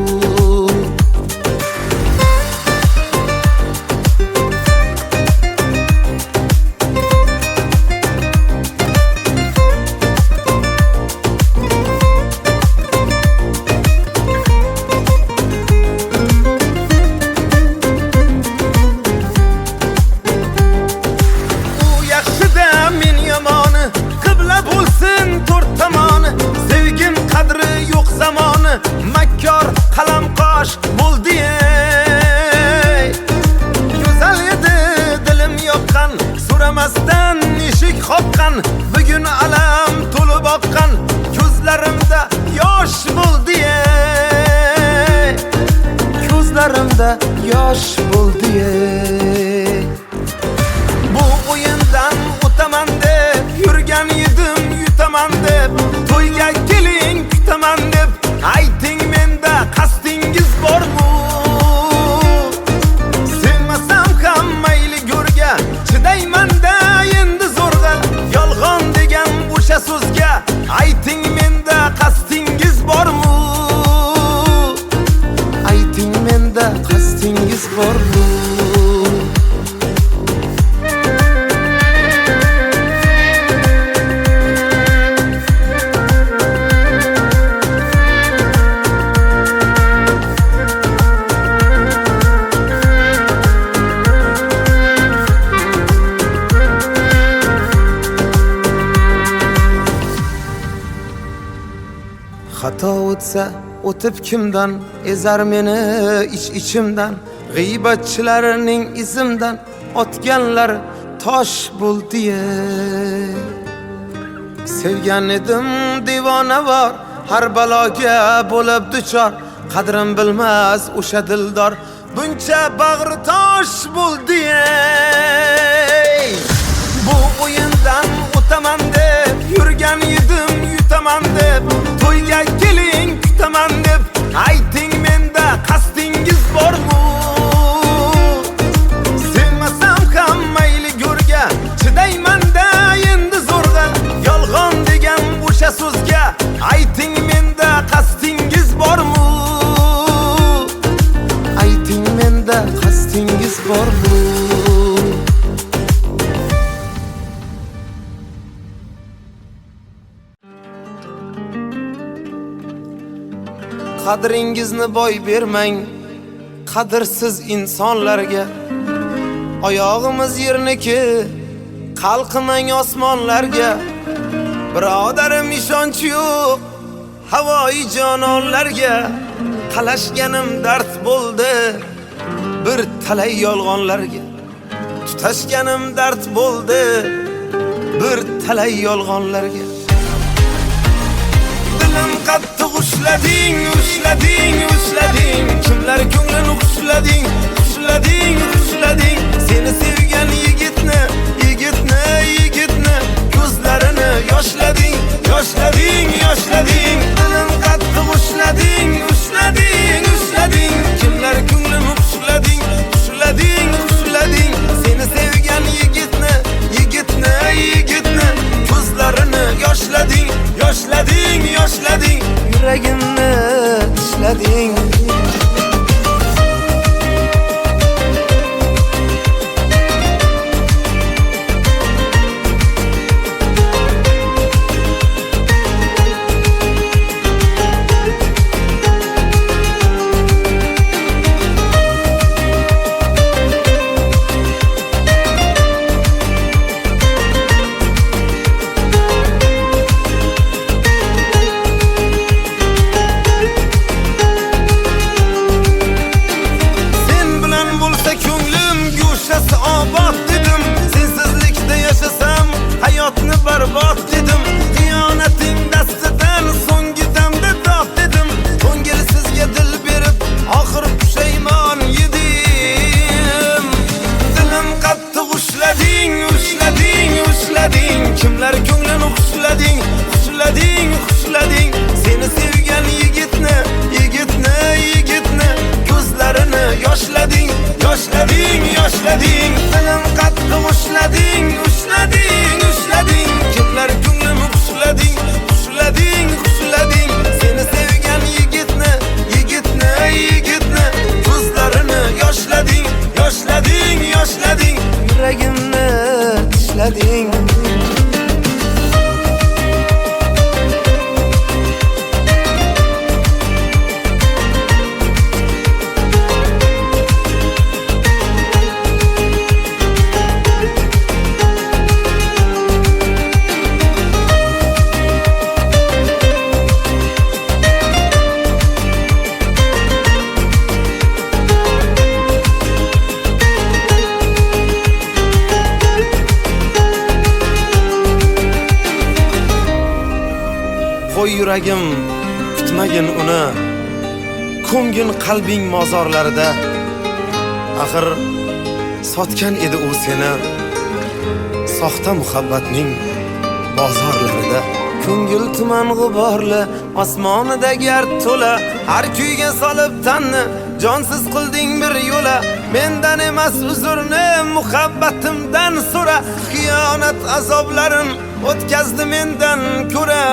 Makkor qalam qosh bo'ldi ey. Go'zal edi dilim yoqqan, so'ramasdan eshik qoqqan. Bugun alam to'lib oqqan, ko'zlarimda yosh bo'ldi ey. Ko'zlarimda yosh bo'ldi ey. Bu o'yindan o'taman deb yurgan edim, yutaman deb. To'yga keling kutaman deb ayting, menda qasdingiz bormi? Sevmasam ham mayli go'rga, chidayman-da endi zo'rg'a. Yolg'on degan o'sha so'zga ayting, menda qasdingiz bormi? Ayting, menda qasdingiz bormi? Xato o'tsa o'tib kimdan, ezar meni ichimdan. G'iybatchilarning izimdan otganlar tosh bo'ldi ey. Sevgan edim devona bor, har baloga bo'lib duchor. Qadrim bilmas o'sha dildor, buncha bag'ri tosh bo'ldi ey. Bu o'yindan o'taman deb yurgan edim, yutaman deb. To'yga keling kutaman deb ayting, menda qasdingiz bormi? Sevmasam ham mayli go'rga, chidayman-da endi zo'rg'a. Yolg'on degan o'sha so'zga ayting, menda qasdingiz bormi? Ayting, menda qasdingiz bormi? Qadringizni boy bermang qadrsiz insonlarga. Oyog'imiz yerniki, qalqimang osmonlarga. Birodarim ishonch yo'q havoyi jononlarga. Qalashganim dard bo'ldi bir talay yolg'onlarga. Tutashganim dard bo'ldi bir talay yolg'onlarga. Dilim qattiq ushlading, ushlading, ushlading. Kimlar ko'nglini xushlading, xushlading, xushlading. Seni sevgan yigitni, yigitni, yigitni ko'zlarini yoshlading, yoshlading, yoshlading. Dilim qattiq ushlading, ushlading, ushlading. Kimlar ko'nglini xushlading, xushlading, xushlading. Seni sevgan yigitni, yigitni, yigitni ko'zlarini yoshlading, yoshlading, yoshlading. Yuragimni ishlading. Barbod dedim, xiyonating dastidan so'nggi damda dod dedim. Ko'ngilsizga dil berib, oxir pushaymon yedim. Dilim qattiq ushlading, ushlading, ushlading. Kimlar ko'nglini xushlading, xushlading, xushlading. Seni sevgan yigitni, yigitni, yigitni ko'zlarini yoshlading, yoshlading, yoshlading. Dilim qattiq ushlading, ushlading, ushlading. Kimlar ko'nglini xushlading, xushlading, xushlading. Seni sevgan yigitni, yigitni, yigitni ko'zlarini yoshlading, yoshlading, yoshlading. Yuragimni ishlading. Qo'y yuragim kutmagin uni, ko'ngin qalbing mozorlarida. Axir sotgan edi u seni soxta muhabbatning bozorlarida. Ko'ngil tuman g'uborli, osmonida gard to'la. Har kuyga solib tanni, jonsiz qilding bir yo'la. Mendan emas uzrni, muhabbatimdan so'ra. Xiyonat azoblarin o'tkazdi mendan ko'ra.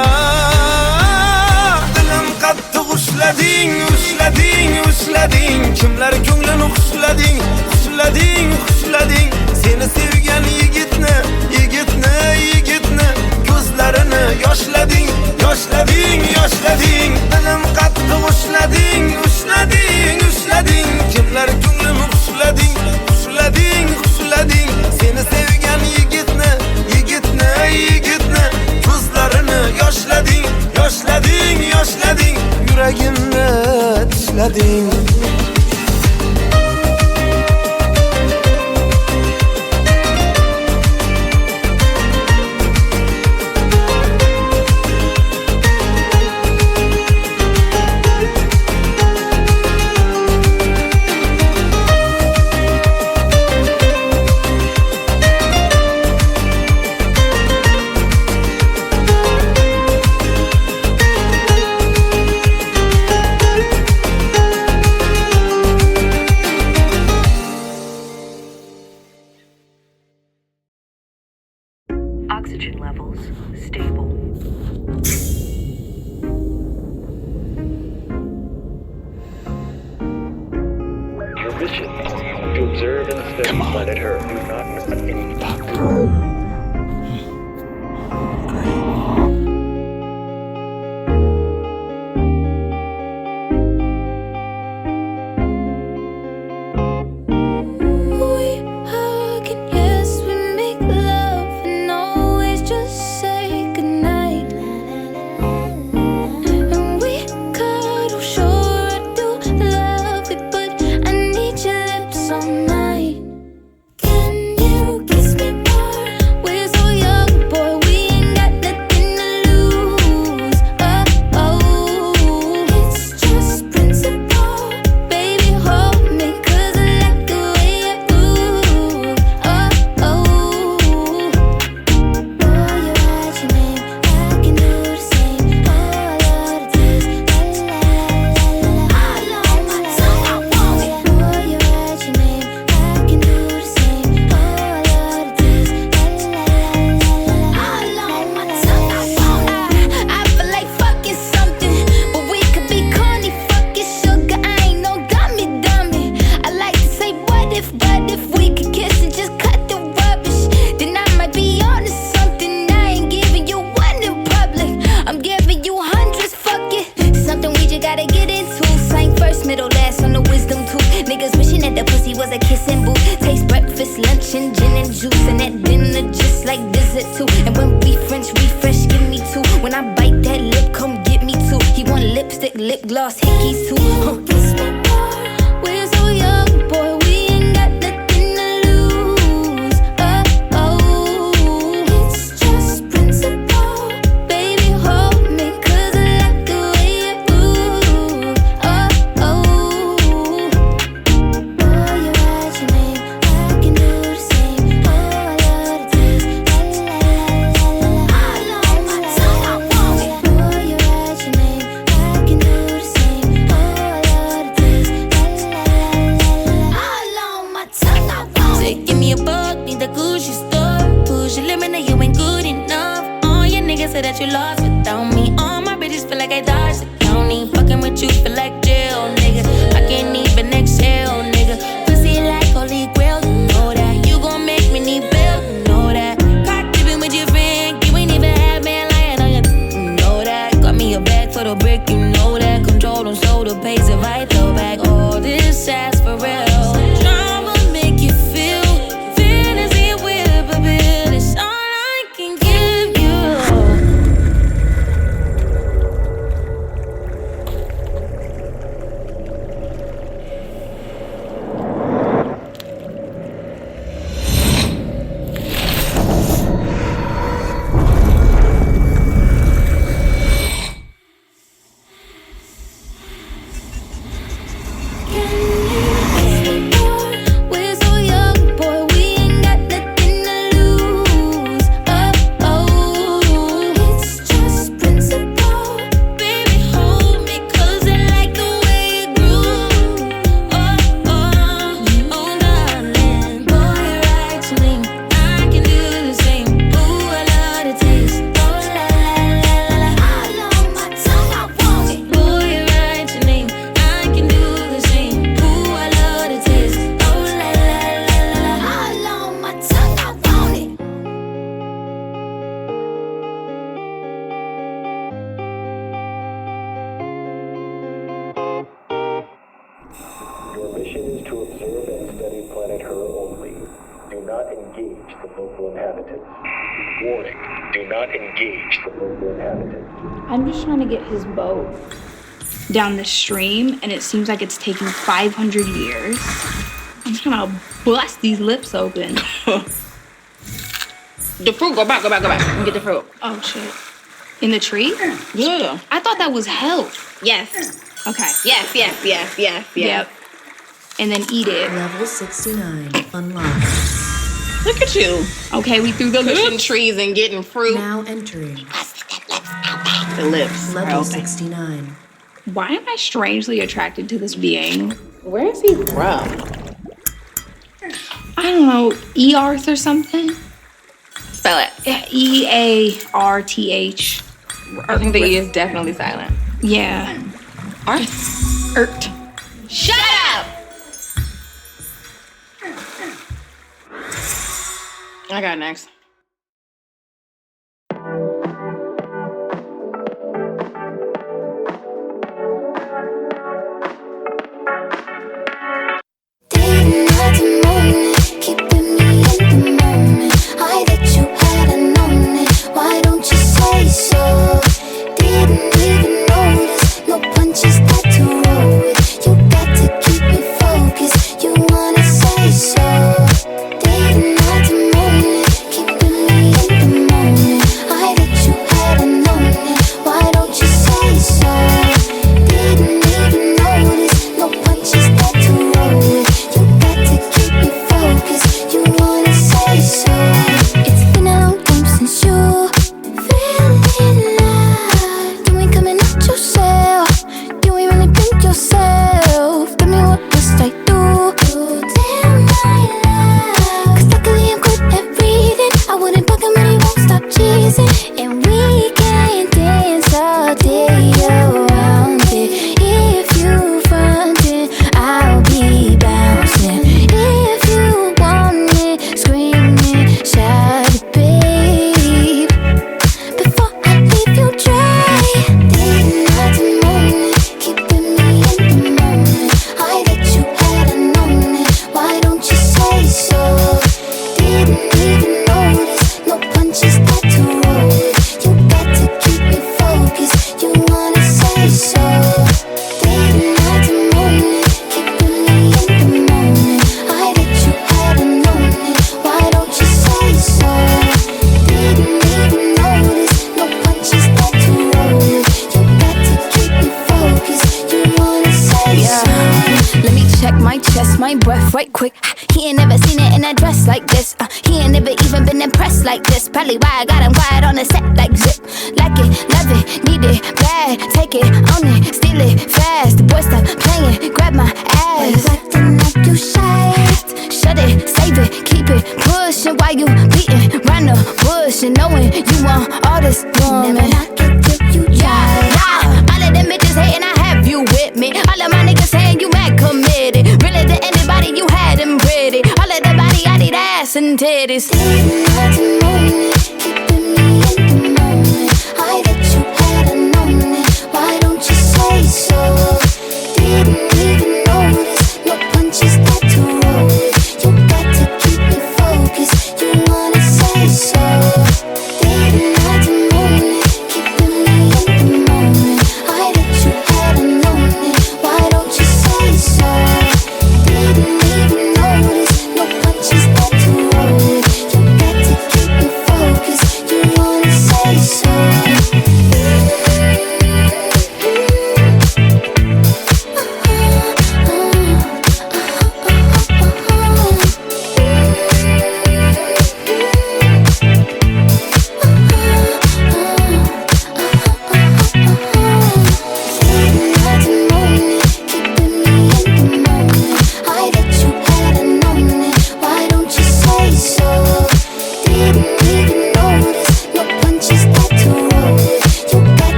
Dilim qattiq ushlading, ushlading, ushlading. Kimlar ko'nglini xushlading, xushlading, xushlading. Seni sevgan yigitni, yigitni, yigitni ko'zlarini yoshlading, yoshlading, yoshlading. Dilim qattiq ushlading, ushlading, ushlading. Kimlar ko'nglini xushlading, xushlading, xushlading. Seni sevgan yigitni, yigitni, yigitni ko'zlarini yoshlading, yoshlading, yoshlading. Yuragimni ishlading. Oxygen levels stable. Your mission to observe and study planet Earth. Do not miss any doctor. We hug and yes, we make love. We French refresh, give me two. When I bite that lip, come get me two. He want lipstick, lip gloss, hickeys too. Kiss me more. We're so young, boy, we ain't got nothing to lose. It's just principle. Baby, hold me, 'cause I like the way you move. Boy, you write your name, I can do the same. Oh, I love the taste. La la la la la. All on my tongue, I want it. Boy, you write your name, I can do the same. Oh, I love the taste. La la la la la. All on my tongue, I want it. Say, give me a buck, need the Gucci store. Push your limit, now you ain't good enough. All your niggas say that you lost without me. All my bitches feel like I dodged the county. Fucking with you feel like jail, nigga. I can't even exhale, nigga. Pussy like holy grail, you know that. You gon' make me need bail, you know that. Caught dipping with your friend, you ain't even had man lying on you, you know that. Got me a bag for the brick, you know that. Control them soda pays if I throw back all this ass for real. Drama make you feel, fantasy whip a bit. It's all I can give you. We're so young, boy, we ain't got nothing to lose. It's just principle. Baby, hold me, 'cause I like the way you groove. Darling, boy, you write your name, I can do the same. Ooh, I love the taste. Oh, la la la la la. All on my tongue, I want it. Boy, you write your name, I can do the same. Ooh, I love the taste. Oh, la la la la la. All on my tongue, I want it. Your mission is to observe and study planet Her only. Do not engage the local inhabitants. Warning, do not engage the local inhabitants. I'm just trying to get his boat down the stream, and it seems like it's taking 500 years. I'm trying to bust these lips open. The fruit, go back. And get the fruit. Oh, shit. In the tree? Yeah. I thought that was health. Yes. Okay. Yes. Yep. And then eat it. Level 69 unlocked. Look at you. Okay, we threw the Pushing lips. trees and getting fruit. Now entering The lips. level Okay. 69. Why am I strangely attracted to this being? Where is he from? I don't know, Earth or something? Spell it. Earth. I think the E is definitely silent. Yeah. Earth. Shut up! I got next. Didn't have to moan it, keeping me in the moment. I that you hadn't known it. Why don't you say so? Didn't even notice, no punches that to roll with. You got to keep me focused. You wanna say so? Didn't have to moan it, keep my breath right quick. He ain't never seen it in a dress like this. He ain't never even been impressed like this. Probably why I got him quiet on the set like zip. Like it, love it, need it, bad. Take it, own it, steal it, fast. The boy stop playing, grab my ass. Acting like you shy. Shut it, save it, keep it, pushing while you beating round the bush and knowing you want all this woman. Never knock it till you try. Yeah. All of them bitches hating, I have you with me. All of my niggas saying you mad committed. Really to anybody you had them pretty. All of the body, I need ass and titties. Didn't have to moan it, keeping me in the moment. I bet you had a known it. Why don't you say so? Didn't even notice. No punches got to roll it. You got to keep me focused. You wanna say so? Didn't have to moan it, keeping me in the moment. I bet you had a known it. Why don't you say so? Didn't even notice. No punches got to roll it. You got to keep me focused.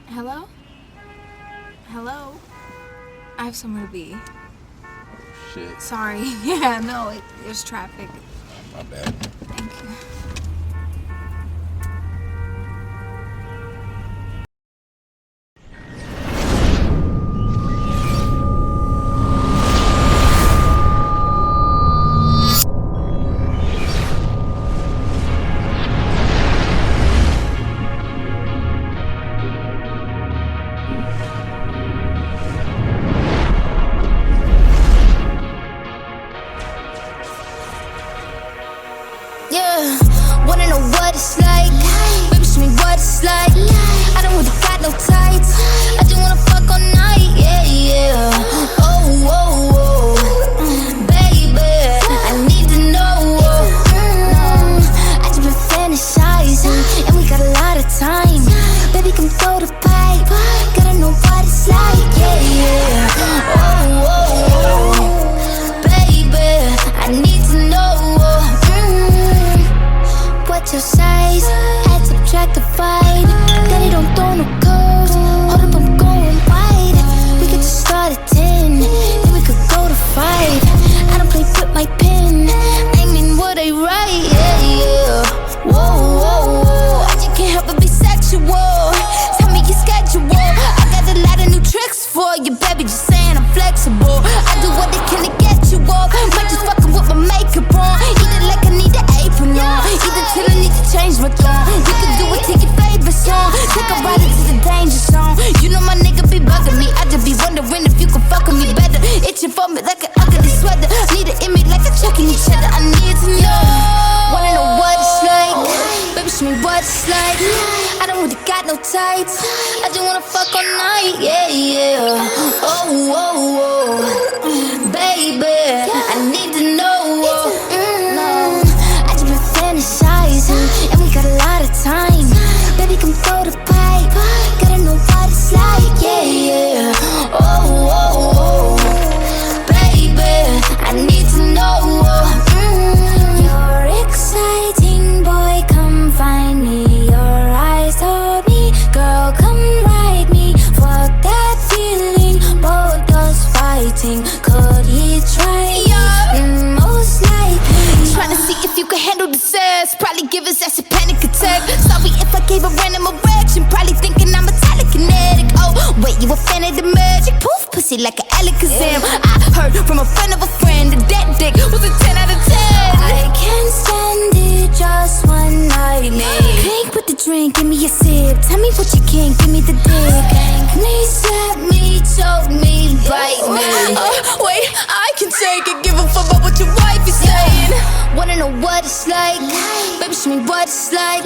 Hello? Hello? I have somewhere to be. Shit, Sorry. Yeah, no, there's traffic. my bad. Thank you. Yeah, wanna know what it's like? Baby, show me what it's like. I don't really got no tights. I just wanna fuck all night. Yeah, yeah. Oh, oh, oh. Baby, I need to know. I just been fantasizing, and we got a lot of time. Baby, come throw the pipe. Gotta know what it's like. Yeah, yeah. Oh, oh, oh. Baby, I need to know. What's your size? Add, subtract, divide. Daddy don't throw no curves. Hold up, I'm going wide. We could just start at 10, then we could go to 5. I don't play with my pen. I mean what I write, yeah, yeah. Whoa, whoa, whoa. I just can't help but be sexual. Tell me your schedule. I got a lot of new tricks for you, baby. Just saying I'm flexible. I do what I can to get you off. Might just fucking with my makeup on. Eat it like I need an apron on. Either till I need to change my tone. You can do it to your favorite song. Take a ride into the danger zone. You know my nigga be bugging me. I just be wondering if you can fuck with me better. Itching for me like an ugly sweater. Need an image like a chucking each other. I need to know. Wanna know what it's like? Baby, show me what it's like. I don't really got no tights. I just wanna fuck all night. Yeah, yeah. Oh, oh, oh. Baby, I need to know. I just been fantasizing, and we got a lot of time. Baby, come throw the pipe. Gotta know what it's like. Yeah, yeah. Oh, oh, oh. Baby, I need to know. You're exciting, boy, come find me. Your eyes told me, girl, come ride me. Fuck that feeling, both us fighting. Could he try? Most likely. Tryna see if you can handle the sex. Probably give his ass a panic attack. Sorry if I gave a random erection. Probably thinking I'm a telekinetic. Oh, wait, you a fan of the magic? Poof, pussy like an Alakazam. I heard from a friend of a friend that that dick was a 10 out of 10. I can't stand it, just one night, man. Drink with the drink, give me a sip. Tell me what you can, give me the dick. Spank me, slap me, choke me, bite me. Wait, I can take it, give a fuck about what your wife is saying. Wanna know what it's like? Baby, show me what it's like.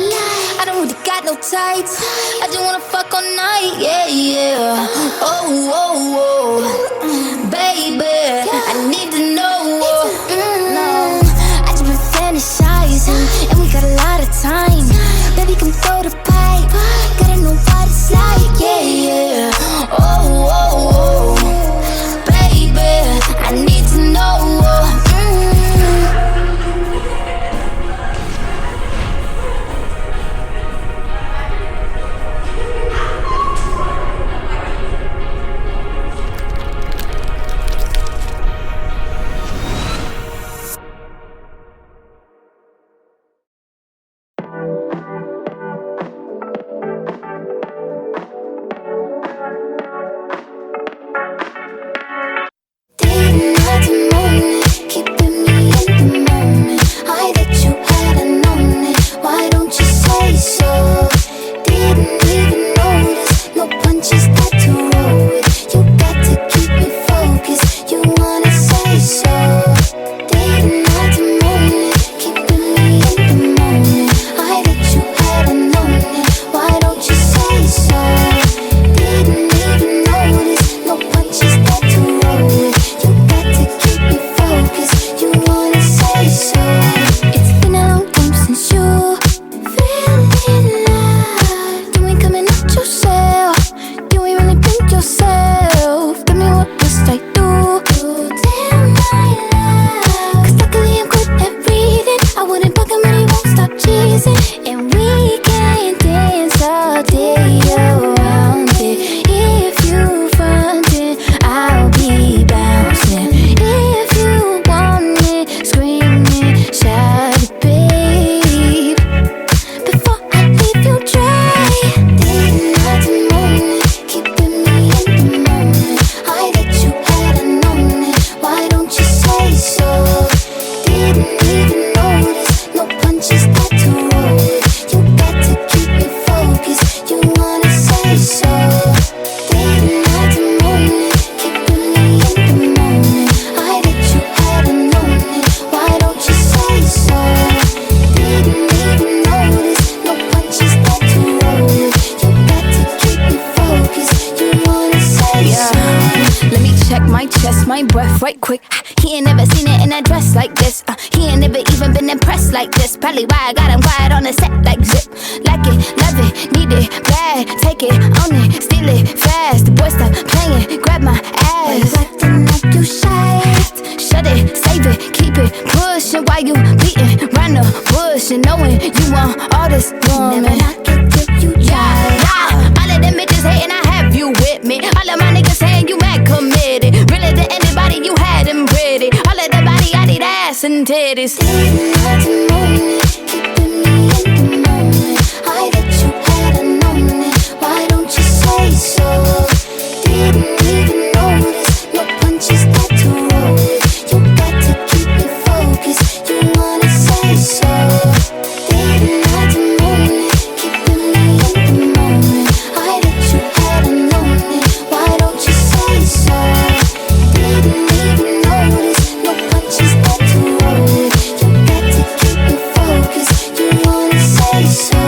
I don't really got no tights. I just wanna fuck all night, yeah, yeah. Oh, oh, oh. Baby, I need to know. I just been fantasizing, and we got a lot of time. Baby, come throw the pipe. Gotta know what it's like, yeah, yeah. Oh, oh, oh. Baby, I need to know. check my chest, my breath right quick. He ain't never seen it in a dress like this. He ain't never even been impressed like this. Probably why I got him quiet on the set like zip. Like it, love it, need it, bad. Take it, own it, steal it, fast. The boy stop playing, grab my ass. Acting like you shy. Shut it, save it, keep it, pushing while you beating round the bush and knowing you want all this woman. Never knock it till you try. Yeah. All of them bitches hating, I have you with me. All of my niggas saying you mad committed. Really to anybody, you had them pretty. All of the body, I need ass and titties. Didn't have to moan it, keeping me in the moment. I bet you hadn't known it. Why don't you say so? Didn't even notice. No punches that to roll it. You got to keep me focused. You wanna say so? Didn't have to moan it, keeping me in the moment. I bet you hadn't known it. Why don't you say so? Didn't even notice. No punches that to roll it. You got to keep me focused. You wanna say so?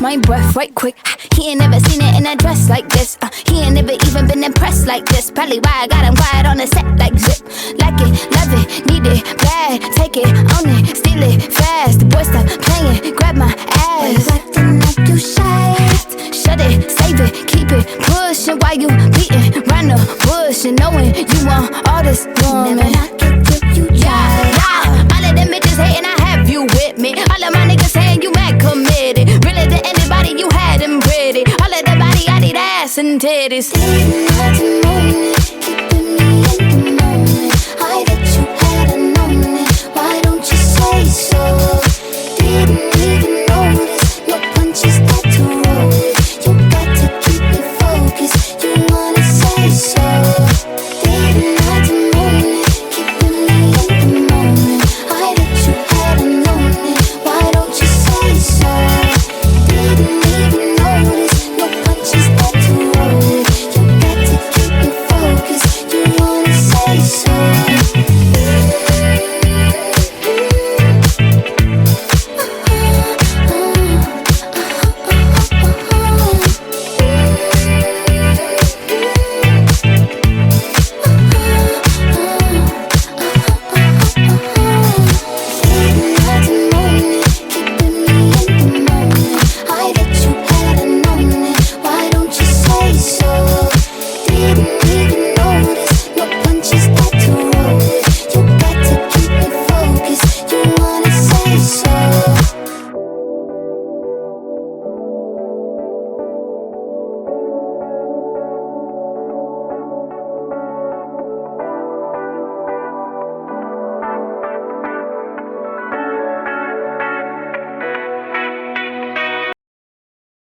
My breath right quick. He ain't never seen it in a dress like this. He ain't never even been impressed like this. Probably why I got him quiet on the set like zip. Like it, love it, need it, bad. Take it, own it, steal it, fast. The boy stop playing, grab my ass. Acting like you shy. Shut it, save it, keep it, pushing while you beating round the bush and knowing you want all this woman. Never knock it till you try. Yeah. All of them bitches hating, I have you with me. All of my niggas saying you mad committed. Really to anybody, you had them pretty. All of the body, I need ass and titties. Didn't have to moan it.